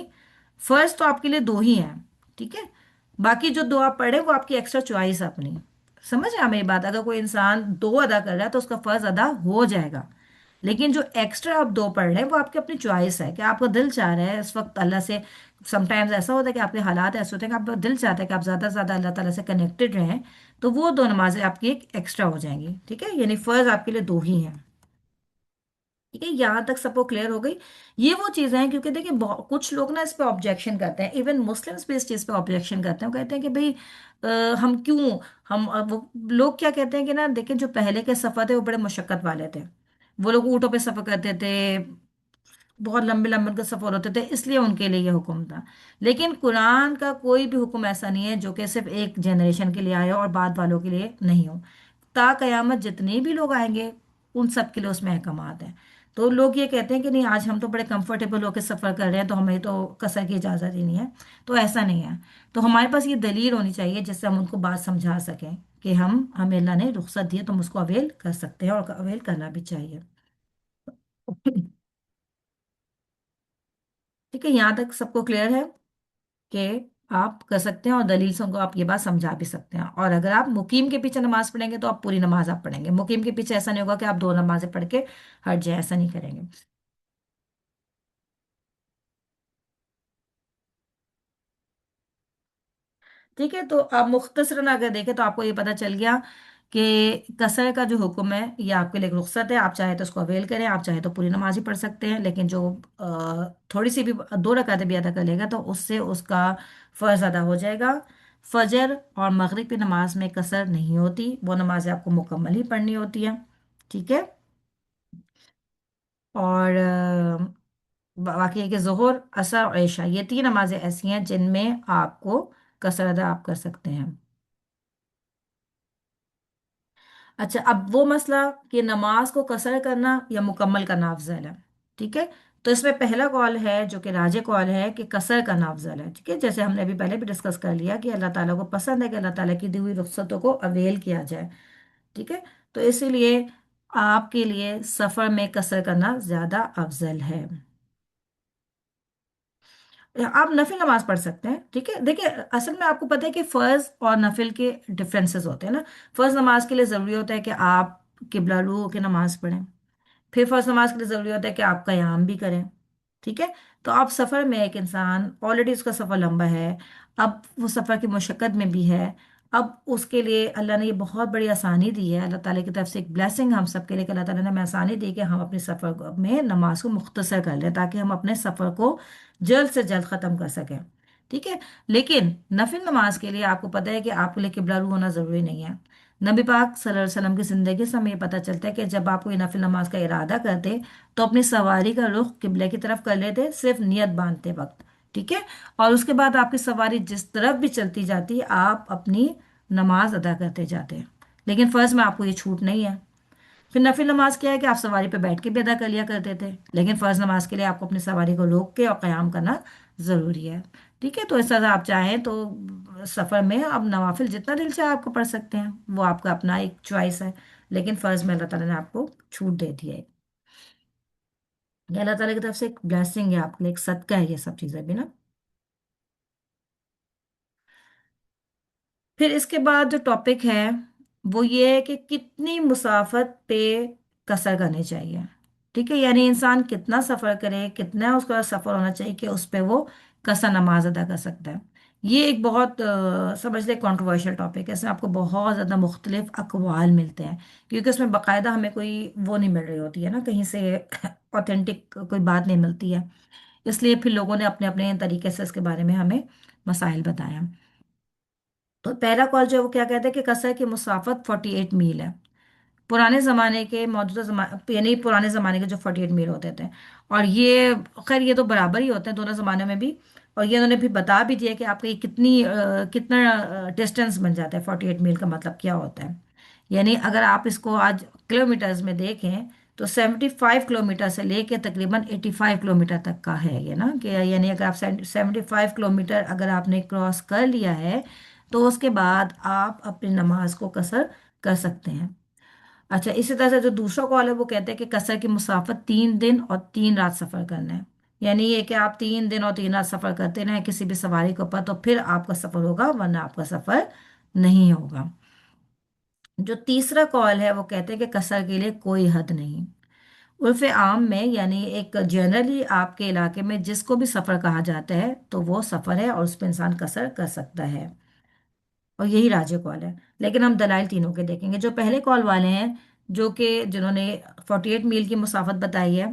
फ़र्ज तो आपके लिए 2 ही हैं, ठीक है, बाकी जो 2 आप पढ़े वो आपकी एक्स्ट्रा चॉइस है अपनी। समझ रहे हैं मेरी बात? अगर कोई इंसान 2 अदा कर रहा है तो उसका फ़र्ज अदा हो जाएगा, लेकिन जो एक्स्ट्रा आप 2 पढ़ रहे हैं वो आपकी अपनी चॉइस है कि आपका दिल चाह रहा है इस वक्त अल्लाह से। समटाइम्स ऐसा होता है कि आपके हालात ऐसे होते हैं कि आपका दिल चाहता है कि आप ज़्यादा से ज़्यादा अल्लाह ताला से कनेक्टेड रहें, तो वो 2 नमाजें आपकी एक एक्स्ट्रा हो जाएंगी, ठीक है, यानी फ़र्ज आपके लिए 2 ही हैं, ठीक है। यहाँ तक सबको क्लियर हो गई? ये वो चीज़ें हैं, क्योंकि देखिए कुछ लोग ना इस पे ऑब्जेक्शन करते हैं, इवन मुस्लिम्स भी इस चीज़ पे ऑब्जेक्शन करते हैं, वो कहते हैं कि भाई हम क्यों, हम वो लोग क्या कहते हैं कि ना देखिए जो पहले के सफ़र थे वो बड़े मुशक्क़त वाले थे, वो लोग ऊँटों पे सफ़र करते थे, بہت لمبے لمبے ان کے سفر ہوتے تھے، اس لیے ان کے لیے یہ حکم تھا۔ لیکن قرآن کا کوئی بھی حکم ایسا نہیں ہے جو کہ صرف ایک جنریشن کے لیے آیا ہو اور بعد والوں کے لیے نہیں ہو۔ تا قیامت جتنے بھی لوگ آئیں گے ان سب کے لیے اس میں احکامات ہیں۔ تو لوگ یہ کہتے ہیں کہ نہیں آج ہم تو بڑے کمفرٹیبل ہو کے سفر کر رہے ہیں تو ہمیں تو قصر کی اجازت ہی نہیں ہے، تو ایسا نہیں ہے۔ تو ہمارے پاس یہ دلیل ہونی چاہیے جس سے ہم ان کو بات سمجھا سکیں کہ ہمیں اللہ نے رخصت دی ہے تو ہم اس کو اویل کر سکتے ہیں اور اویل کرنا بھی چاہیے۔ ٹھیک ہے، یہاں تک سب کو کلیئر ہے کہ آپ کر سکتے ہیں اور دلیل سے ان کو آپ یہ بات سمجھا بھی سکتے ہیں۔ اور اگر آپ مقیم کے پیچھے نماز پڑھیں گے تو آپ پوری نماز آپ پڑھیں گے، مقیم کے پیچھے ایسا نہیں ہوگا کہ آپ دو نمازیں پڑھ کے ہٹ جائیں، ایسا نہیں کریں گے۔ ٹھیک ہے، تو آپ مختصراً اگر دیکھیں تو آپ کو یہ پتہ چل گیا کہ قصر کا جو حکم ہے یہ آپ کے لیے ایک رخصت ہے، آپ چاہے تو اس کو اویل کریں، آپ چاہے تو پوری نماز ہی پڑھ سکتے ہیں، لیکن جو تھوڑی سی بھی 2 رکعتیں بھی ادا کر لے گا تو اس سے اس کا فرض ادا ہو جائے گا۔ فجر اور مغرب کی نماز میں قصر نہیں ہوتی، وہ نمازیں آپ کو مکمل ہی پڑھنی ہوتی ہیں۔ ٹھیک ہے، اور باقی ہے کہ ظہر، عصر اور عشاء یہ 3 نمازیں ایسی ہیں جن میں آپ کو قصر ادا آپ کر سکتے ہیں۔ اچھا، اب وہ مسئلہ کہ نماز کو قصر کرنا یا مکمل کرنا افضل ہے، ٹھیک ہے؟ تو اس میں پہلا قول ہے جو کہ راجح قول ہے کہ قصر کرنا افضل ہے، ٹھیک ہے؟ جیسے ہم نے ابھی پہلے بھی ڈسکس کر لیا کہ اللہ تعالیٰ کو پسند ہے کہ اللہ تعالیٰ کی دی ہوئی رخصتوں کو اویل کیا جائے، ٹھیک ہے؟ تو اسی لیے آپ کے لیے سفر میں قصر کرنا زیادہ افضل ہے۔ آپ نفل نماز پڑھ سکتے ہیں، ٹھیک ہے؟ دیکھیں اصل میں آپ کو پتہ ہے کہ فرض اور نفل کے ڈفرینسز ہوتے ہیں نا۔ فرض نماز کے لیے ضروری ہوتا ہے کہ آپ قبلہ رو ہو کے نماز پڑھیں، پھر فرض نماز کے لیے ضروری ہوتا ہے کہ آپ قیام بھی کریں، ٹھیک ہے؟ تو آپ سفر میں ایک انسان آلریڈی اس کا سفر لمبا ہے، اب وہ سفر کی مشقت میں بھی ہے، اب اس کے لیے اللہ نے یہ بہت بڑی آسانی دی ہے، اللہ تعالیٰ کی طرف سے ایک بلیسنگ ہم سب کے لیے کہ اللہ تعالیٰ نے ہمیں آسانی دی کہ ہم اپنے سفر میں نماز کو مختصر کر لیں تاکہ ہم اپنے سفر کو جلد سے جلد ختم کر سکیں، ٹھیک ہے؟ لیکن نفل نماز کے لیے آپ کو پتہ ہے کہ آپ کے لیے قبلہ رو ہونا ضروری نہیں ہے۔ نبی پاک صلی اللہ علیہ وسلم کی زندگی سے ہمیں یہ پتہ چلتا ہے کہ جب آپ کوئی نفل نماز کا ارادہ کرتے تو اپنی سواری کا رخ قبلے کی طرف کر لیتے صرف نیت باندھتے وقت، ٹھیک ہے؟ اور اس کے بعد آپ کی سواری جس طرف بھی چلتی جاتی آپ اپنی نماز ادا کرتے جاتے ہیں، لیکن فرض میں آپ کو یہ چھوٹ نہیں ہے۔ پھر نفل نماز کیا ہے کہ آپ سواری پہ بیٹھ کے بھی ادا کر لیا کرتے تھے، لیکن فرض نماز کے لیے آپ کو اپنی سواری کو روک کے اور قیام کرنا ضروری ہے، ٹھیک ہے؟ تو اس طرح آپ چاہیں تو سفر میں اب نوافل جتنا دل چاہے آپ کو پڑھ سکتے ہیں، وہ آپ کا اپنا ایک چوائس ہے، لیکن فرض میں اللہ تعالیٰ نے آپ کو چھوٹ دے دی ہے۔ یہ اللہ تعالیٰ کی طرف سے ایک بلیسنگ ہے آپ کے لیے، ایک صدقہ ہے یہ سب چیزیں بھی نا۔ پھر اس کے بعد جو ٹاپک ہے وہ یہ ہے کہ کتنی مسافت پہ قصر کرنی چاہیے، ٹھیک ہے؟ یعنی انسان کتنا سفر کرے، کتنا اس کا سفر ہونا چاہیے کہ اس پہ وہ قصر نماز ادا کر سکتا ہے۔ یہ ایک بہت سمجھ لیں کنٹروورشل ٹاپک ہے، اس میں آپ کو بہت زیادہ مختلف اقوال ملتے ہیں کیونکہ اس میں باقاعدہ ہمیں کوئی وہ نہیں مل رہی ہوتی ہے نا، کہیں سے اوتھینٹک کوئی بات نہیں ملتی ہے، اس لیے پھر لوگوں نے اپنے اپنے طریقے سے اس کے بارے میں ہمیں مسائل بتایا۔ تو پہلا کال جو ہے وہ کیا کہتے ہیں کہ قصر کی مسافت 48 میل ہے، پرانے زمانے کے موجودہ زمانے یعنی پرانے زمانے کے جو 48 میل ہوتے تھے، اور یہ خیر یہ تو برابر ہی ہوتے ہیں دونوں زمانے میں بھی، اور یہ انہوں نے بھی بتا بھی دیا کہ آپ کا یہ کتنا ڈسٹینس بن جاتا ہے، 48 میل کا مطلب کیا ہوتا ہے۔ یعنی اگر آپ اس کو آج کلو میٹرز میں دیکھیں تو 75 کلومیٹر سے لے کے تقریباً 85 کلومیٹر تک کا ہے یہ نا، کہ یعنی اگر آپ 75 کلومیٹر اگر آپ نے کراس کر لیا ہے تو اس کے بعد آپ اپنی نماز کو قصر کر سکتے ہیں۔ اچھا، اسی طرح سے جو دوسرا کال ہے وہ کہتے ہیں کہ قصر کی مسافت 3 دن اور 3 رات سفر کرنا ہے، یعنی یہ کہ آپ 3 دن اور 3 رات سفر کرتے رہیں کسی بھی سواری کے اوپر تو پھر آپ کا سفر ہوگا ورنہ آپ کا سفر نہیں ہوگا۔ جو تیسرا کال ہے وہ کہتے ہیں کہ قصر کے لیے کوئی حد نہیں، عرف عام میں یعنی ایک جنرلی آپ کے علاقے میں جس کو بھی سفر کہا جاتا ہے تو وہ سفر ہے اور اس پہ انسان قصر کر سکتا ہے، اور یہی راجع کال ہے۔ لیکن ہم دلائل تینوں کے دیکھیں گے۔ جو پہلے کال والے ہیں جو کہ جنہوں نے 48 میل کی مسافت بتائی ہے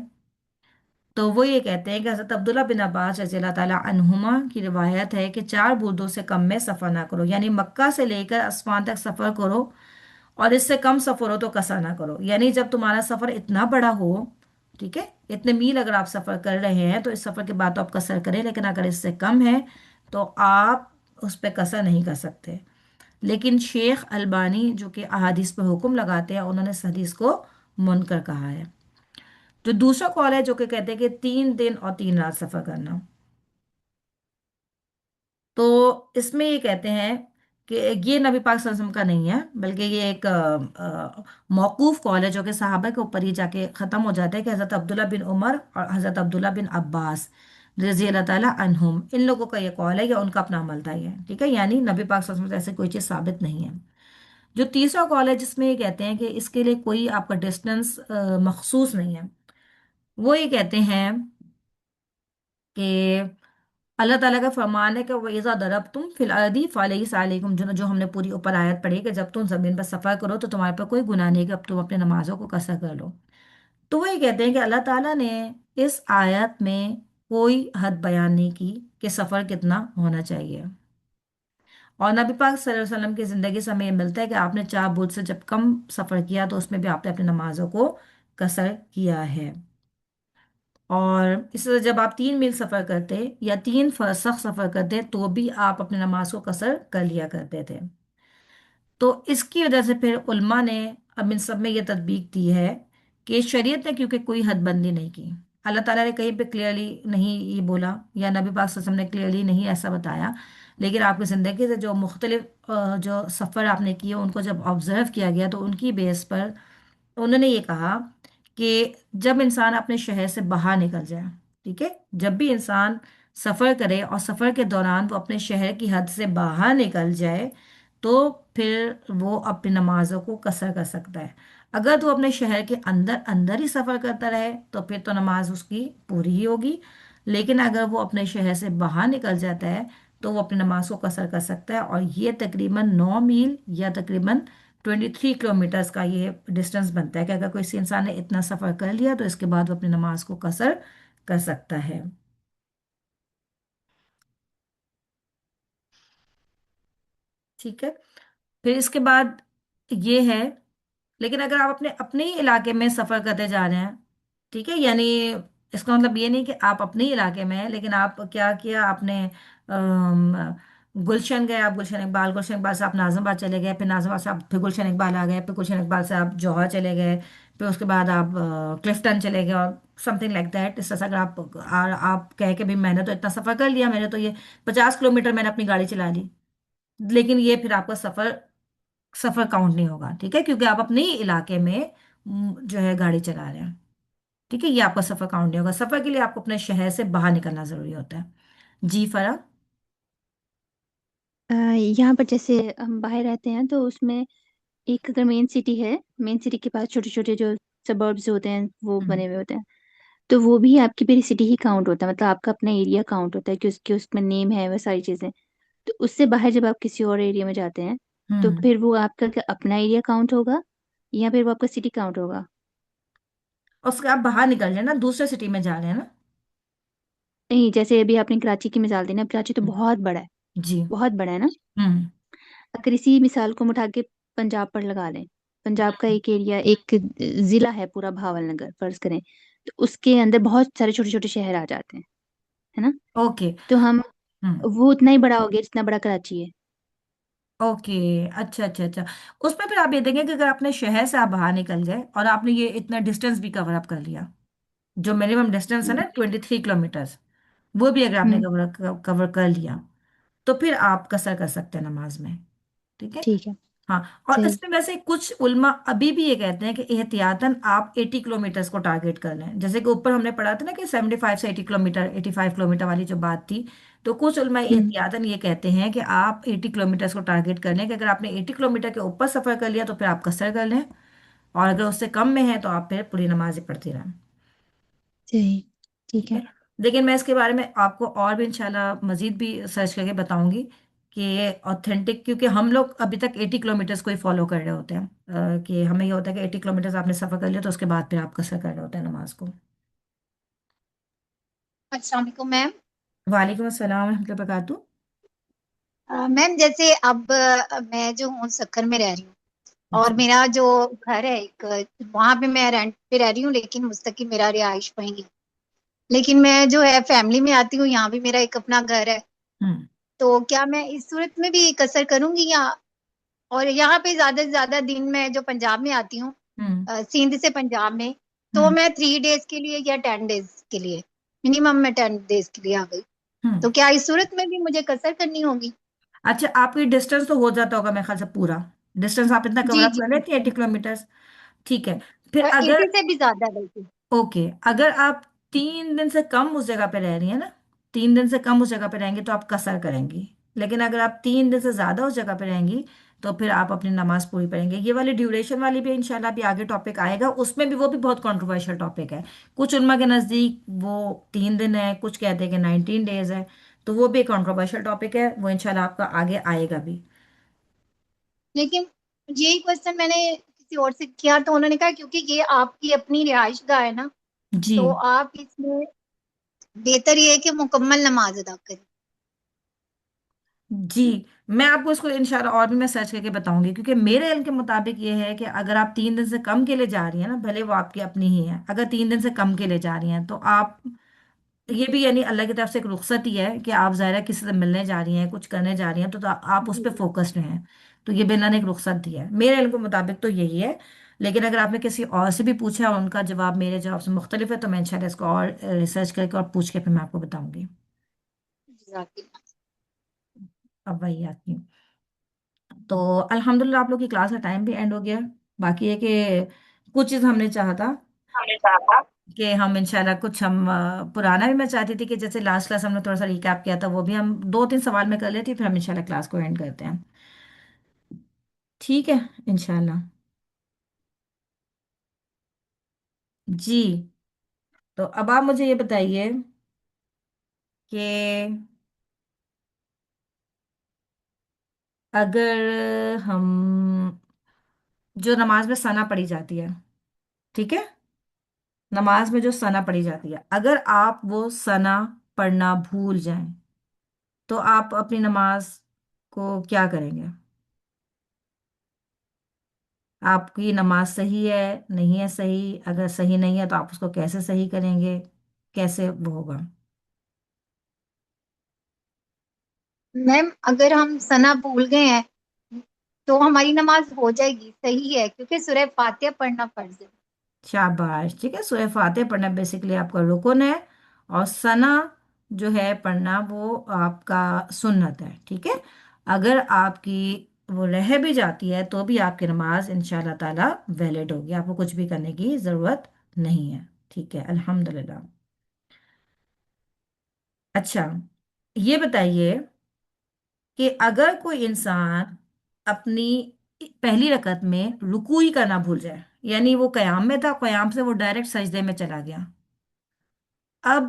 تو وہ یہ کہتے ہیں کہ حضرت عبداللہ بن عباس رضی اللہ تعالیٰ عنہما کی روایت ہے کہ 4 بردوں سے کم میں سفر نہ کرو، یعنی مکہ سے لے کر اسفان تک سفر کرو اور اس سے کم سفر ہو تو قصر نہ کرو، یعنی جب تمہارا سفر اتنا بڑا ہو، ٹھیک ہے، اتنے میل اگر آپ سفر کر رہے ہیں تو اس سفر کے بعد تو آپ قصر کریں، لیکن اگر اس سے کم ہے تو آپ اس پہ قصر نہیں کر سکتے۔ لیکن شیخ البانی جو کہ احادیث پہ حکم لگاتے ہیں، انہوں نے اس حدیث کو منکر کہا ہے۔ جو دوسرا قول ہے جو کہ کہتے ہیں کہ 3 دن اور 3 رات سفر کرنا، تو اس میں یہ کہتے ہیں کہ یہ نبی پاک صلی اللہ علیہ وسلم کا نہیں ہے، بلکہ یہ ایک موقوف قول ہے جو کہ صحابہ کے اوپر ہی جا کے ختم ہو جاتا ہے، کہ حضرت عبداللہ بن عمر اور حضرت عبداللہ بن عباس رضی اللہ تعالیٰ عنہم، ان لوگوں کا یہ قول ہے یا ان کا اپنا عمل تھا یہ، ٹھیک ہے، یعنی نبی پاک صلی اللہ علیہ وسلم سے ایسے کوئی چیز ثابت نہیں ہے۔ جو تیسرا قول ہے جس میں یہ کہتے ہیں کہ اس کے لیے کوئی آپ کا ڈسٹینس مخصوص نہیں ہے، وہ یہ کہتے ہیں کہ اللہ تعالیٰ کا فرمان ہے کہ وَإِذَا ضَرَبْتُمْ فِي الْأَرْضِ فَلَيْسَ عَلَيْكُمْ جُنَاحٌ، جو ہم نے پوری اوپر آیت پڑھی کہ جب تم زمین پر سفر کرو تو تمہارے پر کوئی گناہ نہیں کہ اب تم اپنے نمازوں کو قصر کر لو۔ تو وہ یہ کہتے ہیں کہ اللہ تعالیٰ نے اس آیت میں کوئی حد بیان نہیں کی کہ سفر کتنا ہونا چاہیے، اور نبی پاک صلی اللہ علیہ وسلم کی زندگی سے ہمیں یہ ملتا ہے کہ آپ نے 4 برج سے جب کم سفر کیا تو اس میں بھی آپ نے اپنی نمازوں کو قصر کیا ہے۔ اور اس طرح جب آپ 3 میل سفر کرتے یا 3 فرسخ سفر کرتے تو بھی آپ اپنی نماز کو قصر کر لیا کرتے تھے۔ تو اس کی وجہ سے پھر علماء نے اب ان سب میں یہ تطبیق دی ہے کہ شریعت نے کیونکہ کوئی حد بندی نہیں کی، اللہ تعالیٰ نے کہیں پہ کلیئرلی نہیں یہ بولا، یا نبی پاک صلی اللہ علیہ وسلم نے کلیئرلی نہیں ایسا بتایا، لیکن آپ کی زندگی سے جو مختلف جو سفر آپ نے کیے ان کو جب آبزرو کیا گیا تو ان کی بیس پر انہوں نے یہ کہا کہ جب انسان اپنے شہر سے باہر نکل جائے، ٹھیک ہے، جب بھی انسان سفر کرے اور سفر کے دوران وہ اپنے شہر کی حد سے باہر نکل جائے تو پھر وہ اپنی نمازوں کو قصر کر سکتا ہے۔ اگر تو اپنے شہر کے اندر اندر ہی سفر کرتا رہے تو پھر تو نماز اس کی پوری ہی ہوگی، لیکن اگر وہ اپنے شہر سے باہر نکل جاتا ہے تو وہ اپنی نماز کو قصر کر سکتا ہے، اور یہ تقریباً 9 میل یا تقریباً 23 کلومیٹرز کا یہ ڈسٹینس بنتا ہے، کہ اگر کوئی انسان نے اتنا سفر کر لیا تو اس کے بعد وہ اپنی نماز کو قصر کر سکتا ہے۔ ٹھیک ہے، پھر اس کے بعد یہ ہے، لیکن اگر آپ اپنے اپنے ہی علاقے میں سفر کرتے جا رہے ہیں، ٹھیک ہے، یعنی اس کا مطلب یہ نہیں کہ آپ اپنے ہی علاقے میں ہیں، لیکن آپ کیا کیا آپ نے ام، گلشن گئے، آپ گلشن اقبال سے آپ ناظم آباد چلے گئے، پھر ناظم آباد سے آپ پھر گلشن اقبال آ گئے، پھر گلشن اقبال سے آپ جوہر چلے گئے، پھر اس کے بعد آپ کلفٹن چلے گئے، اور سم تھنگ لائک دیٹ، اس طرح سے اگر آپ کہہ کہ بھی میں نے تو اتنا سفر کر لیا، میں نے تو یہ 50 کلومیٹر میں نے اپنی گاڑی چلا لی، لیکن یہ پھر آپ کا سفر سفر کاؤنٹ نہیں ہوگا، ٹھیک ہے، کیونکہ آپ اپنے ہی علاقے میں جو ہے گاڑی چلا رہے ہیں، ٹھیک ہے، یہ آپ کا سفر کاؤنٹ نہیں ہوگا، سفر کے لیے آپ کو اپنے شہر سے باہر نکلنا ضروری ہوتا ہے۔ جی فرا۔ یہاں پر جیسے ہم باہر رہتے ہیں تو اس میں ایک اگر مین سٹی ہے، مین سٹی کے پاس چھوٹے چھوٹے جو سبربز ہوتے ہیں وہ ہوں بنے ہوئے ہوتے ہیں، تو وہ بھی آپ کی پوری سٹی ہی کاؤنٹ ہوتا ہے، مطلب آپ کا اپنا ایریا کاؤنٹ ہوتا ہے کہ اس میں نیم ہے وہ ساری چیزیں۔ تو اس سے باہر جب آپ کسی اور ایریا میں جاتے ہیں تو ہوں پھر وہ آپ کا کیا اپنا ایریا کاؤنٹ ہوگا یا پھر وہ آپ کا سٹی کاؤنٹ ہوگا؟ اس کے آپ باہر نکل جائیں نا، دوسرے سٹی میں جا رہے ہیں نا۔ نہیں، جیسے ابھی آپ نے کراچی کی مثال دی نا، کراچی تو ہوں، بہت بڑا ہے، جی۔ بہت بڑا ہے نا۔ ہوں اگر اسی مثال کو ہم اٹھا کے پنجاب پر لگا لیں، پنجاب کا ایک ایریا، ایک ضلع ہے پورا بھاول نگر فرض کریں، تو اس کے اندر بہت سارے چھوٹے چھوٹے شہر آ جاتے ہیں، ہے نا؟ اوکے۔ تو ہم ہوں وہ اتنا ہی بڑا ہو گیا جتنا بڑا کراچی ہے۔ اوکے، اچھا اچھا اچھا، اس میں پھر آپ یہ دیکھیں کہ اگر اپنے شہر سے آپ باہر نکل گئے اور آپ نے یہ اتنا ڈسٹینس بھی کور اپ کر لیا، جو منیمم ڈسٹینس ہے نا 23 کلومیٹرز، وہ بھی اگر آپ نے ہوں، کور کر لیا تو پھر آپ قصر کر سکتے ہیں نماز میں، ٹھیک ہے۔ ٹھیک ہے، ہاں، اور صحیح۔ اس میں ویسے کچھ علماء ابھی بھی یہ کہتے ہیں کہ احتیاطاً آپ 80 کلومیٹرز کو ٹارگیٹ کر لیں، جیسے کہ اوپر ہم نے پڑھا تھا نا کہ 75 سے 80 کلومیٹر، 85 کلومیٹر والی جو بات تھی، تو کچھ علماء ہوں، احتیاطاً یہ کہتے ہیں کہ آپ 80 کلومیٹرز کو ٹارگیٹ کر لیں، کہ اگر آپ نے 80 کلومیٹر کے اوپر سفر کر لیا تو پھر آپ قصر کر لیں، اور اگر اس سے کم میں ہے تو آپ پھر پوری نمازیں پڑھتی رہیں، صحیح، ٹھیک ٹھیک ہے۔ ہے۔ لیکن میں اس کے بارے میں آپ کو اور بھی انشاءاللہ مزید بھی سرچ کر کے بتاؤں گی کہ اوتھینٹک، کیونکہ ہم لوگ ابھی تک 80 کلومیٹرز کو ہی فالو کر رہے ہوتے ہیں، کہ ہمیں یہ ہوتا ہے کہ 80 کلومیٹرز آپ نے سفر کر لیا تو اس کے بعد پھر آپ قصر کر رہے ہوتے ہیں نماز کو۔ السلام علیکم میم۔ وعلیکم السلام ورحمۃ اللہ وبرکاتہ۔ میم جیسے اب میں جو ہوں سکر میں رہ رہی ہوں، اور اچھا۔ میرا جو گھر ہے ایک، وہاں پہ میں رینٹ پہ رہ رہی ہوں، لیکن مستقل میرا رہائش وہیں ہے، لیکن میں جو ہے فیملی میں آتی ہوں، یہاں بھی میرا ایک اپنا گھر ہے. ہوں تو کیا میں اس صورت میں بھی قصر کروں گی یا؟ اور یہاں پہ زیادہ سے زیادہ دن میں جو پنجاب میں آتی ہوں، ہوں سندھ سے پنجاب میں، تو ہوں میں 3 ڈیز کے لیے یا 10 ڈیز کے لیے، منیمم میں 10 ڈیز کے لیے آ گئی. ہوں تو کیا اس صورت میں بھی مجھے قصر کرنی ہوگی؟ اچھا، آپ کی ڈسٹینس تو ہو جاتا ہوگا میرے خیال سے پورا ڈسٹینس آپ اتنا کور جی اپ جی کر جی. لیتی ہیں 80 کلو میٹر. ٹھیک ہے. پھر اور اگر 80 سے بھی زیادہ بلکہ. اوکے، اگر آپ 3 دن سے کم اس جگہ پہ رہ رہی ہیں نا، 3 دن سے کم اس جگہ پہ رہیں گی تو آپ قصر کریں گی. لیکن اگر آپ 3 دن سے زیادہ اس جگہ پہ رہیں گی تو پھر آپ اپنی نماز پوری پڑھیں گے. یہ والی ڈیوریشن والی بھی انشاءاللہ بھی آگے ٹاپک آئے گا، اس میں بھی وہ بھی بہت کنٹروورشل ٹاپک ہے. کچھ علماء کے نزدیک وہ 3 دن ہے، کچھ کہتے ہیں کہ 19 ڈیز ہے. تو وہ بھی کنٹروورشل ٹاپک ہے، وہ انشاءاللہ آپ کا آگے آئے گا بھی. لیکن یہی کوشچن میں نے کسی اور سے کیا، تو انہوں نے کہا کیونکہ یہ آپ کی اپنی رہائش گاہ ہے نا، جی تو آپ اس میں بہتر یہ ہے کہ مکمل نماز ادا کریں. جی، میں آپ کو اس کو انشاءاللہ اور بھی میں سرچ کر کے بتاؤں گی، کیونکہ میرے علم کے مطابق یہ ہے کہ اگر آپ 3 دن سے کم کے لیے جا رہی ہیں نا، بھلے وہ آپ کی اپنی ہی ہے، اگر 3 دن سے کم کے لیے جا رہی ہیں تو آپ، یہ بھی یعنی اللہ کی طرف سے ایک رخصت ہی ہے کہ آپ ظاہرہ کسی سے ملنے جا رہی ہیں، کچھ کرنے جا رہی ہیں، تو آپ اس جی پہ فوکسڈ ہیں. تو یہ بھی اللہ نے ایک رخصت دی ہے میرے علم کے مطابق، تو یہی ہے. لیکن اگر آپ نے کسی اور سے بھی پوچھا اور ان کا جواب میرے جواب سے مختلف ہے تو میں انشاءاللہ اس کو اور ریسرچ کر کے اور پوچھ کے پھر میں آپ کو بتاؤں گی. جزاک اللہ. اب وہی آتی ہوں. تو الحمدللہ آپ لوگ کی کلاس کا ٹائم بھی اینڈ ہو گیا. باقی ہے کہ کچھ چیز ہم نے چاہا تھا کہ ہم انشاءاللہ کچھ ہم پرانا بھی میں چاہتی تھی کہ جیسے لاسٹ کلاس ہم نے تھوڑا سا ریکیپ کیا تھا، وہ بھی ہم 2-3 سوال میں کر لیتے پھر ہم انشاءاللہ کلاس کو اینڈ کرتے ہیں. ٹھیک ہے انشاءاللہ. جی، تو اب آپ مجھے یہ بتائیے کہ اگر ہم جو نماز میں ثنا پڑھی جاتی ہے، ٹھیک ہے، نماز میں جو ثنا پڑھی جاتی ہے، اگر آپ وہ ثنا پڑھنا بھول جائیں تو آپ اپنی نماز کو کیا کریں گے؟ آپ کی نماز صحیح ہے نہیں ہے صحیح؟ اگر صحیح نہیں ہے تو آپ اس کو کیسے صحیح کریں گے؟ کیسے وہ ہوگا؟ میم اگر ہم ثنا بھول گئے ہیں تو ہماری نماز ہو جائے گی، صحیح ہے، کیونکہ سورہ فاتحہ پڑھنا فرض ہے. شاباش. ٹھیک ہے، سورہ فاتح پڑھنا بیسیکلی آپ کا رکن ہے، اور ثنا جو ہے پڑھنا وہ آپ کا سنت ہے. ٹھیک ہے، اگر آپ کی وہ رہ بھی جاتی ہے تو بھی آپ کی نماز ان شاء اللہ تعالی ویلڈ ہوگی، آپ کو کچھ بھی کرنے کی ضرورت نہیں ہے. ٹھیک ہے الحمدللہ. اچھا، یہ بتائیے کہ اگر کوئی انسان اپنی پہلی رکعت میں رکوع ہی کرنا بھول جائے، یعنی وہ قیام میں تھا، قیام سے وہ ڈائریکٹ سجدے میں چلا گیا، اب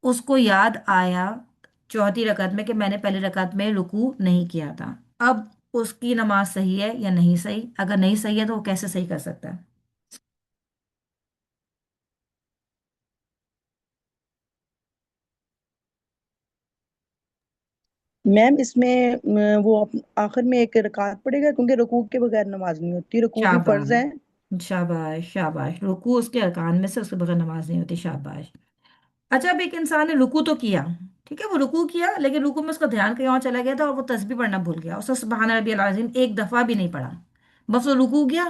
اس کو یاد آیا چوتھی رکعت میں کہ میں نے پہلی رکعت میں رکوع نہیں کیا تھا، اب اس کی نماز صحیح ہے یا نہیں صحیح؟ اگر نہیں صحیح ہے تو وہ کیسے صحیح کر سکتا ہے؟ میم اس میں وہ آخر میں ایک رکعت پڑے گا، کیونکہ رکوع کے بغیر نماز نہیں ہوتی، رکوع بھی فرض ہے. شاباش شاباش شاباش، رکوع اس کے ارکان میں سے، اس کے بغیر نماز نہیں ہوتی. شاباش. اچھا، اب ایک انسان نے رکوع تو کیا، ٹھیک ہے، وہ رکوع کیا لیکن رکوع میں اس کا دھیان کہیں اور چلا گیا تھا اور وہ تسبیح پڑھنا بھول گیا، اس نے سبحان ربی العظیم ایک دفعہ بھی نہیں پڑھا، بس وہ رکوع گیا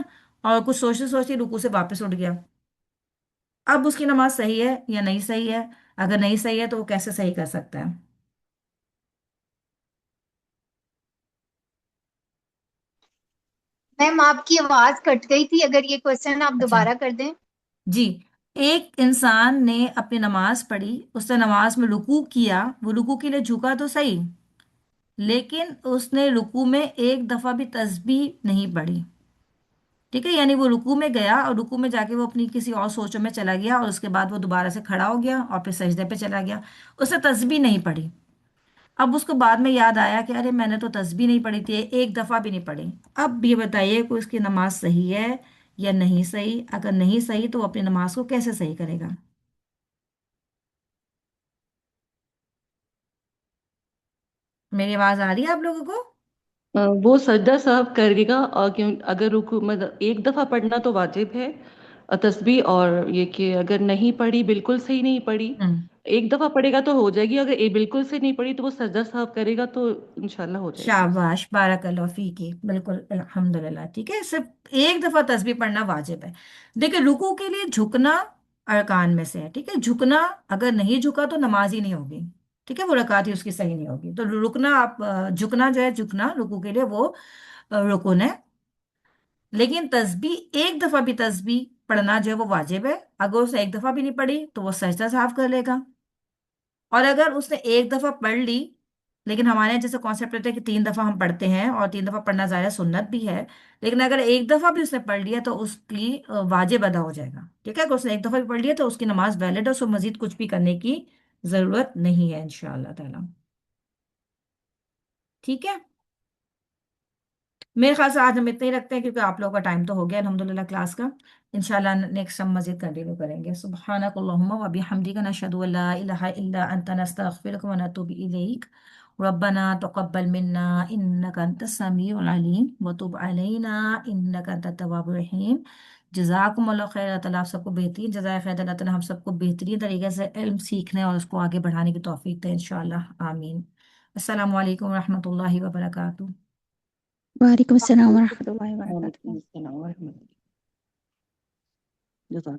اور کچھ سوچتے سوچتے رکوع سے واپس اٹھ گیا. اب اس کی نماز صحیح ہے یا نہیں صحیح ہے؟ اگر نہیں صحیح ہے تو وہ کیسے صحیح کر سکتا ہے؟ میم آپ کی آواز کٹ گئی تھی، اگر یہ کوشچن آپ اچھا دوبارہ کر دیں. جی، ایک انسان نے اپنی نماز پڑھی، اس نے نماز میں رکوع کیا، وہ رکوع کے لیے جھکا تو صحیح، لیکن اس نے رکوع میں ایک دفعہ بھی تسبیح نہیں پڑھی. ٹھیک ہے، یعنی وہ رکوع میں گیا اور رکوع میں جا کے وہ اپنی کسی اور سوچوں میں چلا گیا اور اس کے بعد وہ دوبارہ سے کھڑا ہو گیا اور پھر سجدے پہ چلا گیا، اس نے تسبیح نہیں پڑھی. اب اس کو بعد میں یاد آیا کہ ارے میں نے تو تسبیح نہیں پڑھی تھی، ایک دفعہ بھی نہیں پڑھی. اب یہ بتائیے کہ اس کی نماز صحیح ہے یا نہیں صحیح؟ اگر نہیں صحیح تو وہ اپنی نماز کو کیسے صحیح کرے گا؟ میری آواز آ رہی ہے آپ لوگوں کو؟ وہ سجدہ صاحب کرے گا، اور اگر رکوع مطلب ایک دفعہ پڑھنا تو واجب ہے تسبیح، اور یہ کہ اگر نہیں پڑھی، بالکل صحیح نہیں پڑھی، ہوں ایک دفعہ پڑھے گا تو ہو جائے گی، اگر بالکل سے نہیں پڑھی تو وہ سجدہ صاحب کرے گا تو انشاءاللہ ہو جائے گی اس کی۔ شاباش، بارک اللہ فیکی، بالکل الحمدللہ، ٹھیک ہے، صرف ایک دفعہ تسبیح پڑھنا واجب ہے۔ دیکھیں رکوع کے لیے جھکنا ارکان میں سے ہے، ٹھیک ہے، جھکنا اگر نہیں جھکا تو نماز ہی نہیں ہوگی، ٹھیک ہے، وہ رکعت ہی اس کی صحیح نہیں ہوگی، تو رکنا آپ جھکنا جو ہے، جھکنا رکوع کے لیے وہ رکن ہے، لیکن تسبیح ایک دفعہ بھی تسبیح پڑھنا جو ہے وہ واجب ہے، اگر اسے ایک دفعہ بھی نہیں پڑھی تو وہ سجدہ صاف کر لے گا، اور اگر اس نے ایک دفعہ پڑھ لی، لیکن ہمارے یہاں جیسے کانسیپٹ رہتا ہے کہ 3 دفعہ ہم پڑھتے ہیں، اور 3 دفعہ پڑھنا ظاہر سنت بھی ہے، لیکن اگر ایک دفعہ بھی اس نے پڑھ لیا تو اس کی واجب ادا ہو جائے گا، ٹھیک ہے، اگر اس نے ایک دفعہ بھی پڑھ لیا تو اس کی نماز ویلڈ ہے، اس کو مزید کچھ بھی کرنے کی ضرورت نہیں ہے انشاءاللہ تعالی، ٹھیک ہے۔ میرے خیال سے آج ہم اتنے ہی رکھتے ہیں، کیونکہ آپ لوگوں کا ٹائم تو ہو گیا الحمدللہ کلاس کا، انشاءاللہ نیکسٹ ہم مزید کنٹینیو کریں گے۔ سبحانک اللہم و بحمدک، نشہد ان لا الہ الا انت، نستغفرک و نتوب الیک، ربنا تقبل منا انک انت السمیع العلیم وتب علینا انک انت التواب الرحیم۔ جزاکم اللہ خیر، اللہ تعالیٰ آپ سب کو بہترین جزائے خیر، اللہ تعالیٰ ہم سب کو بہترین طریقے سے علم سیکھنے اور اس کو آگے بڑھانے کی توفیق دے انشاءاللہ، آمین۔ السلام علیکم ورحمۃ اللہ وبرکاتہ۔ وعلیکم السلام ورحمۃ اللہ وبرکاتہ۔ وعلیکم السلام ورحمۃ اللہ۔ جزاک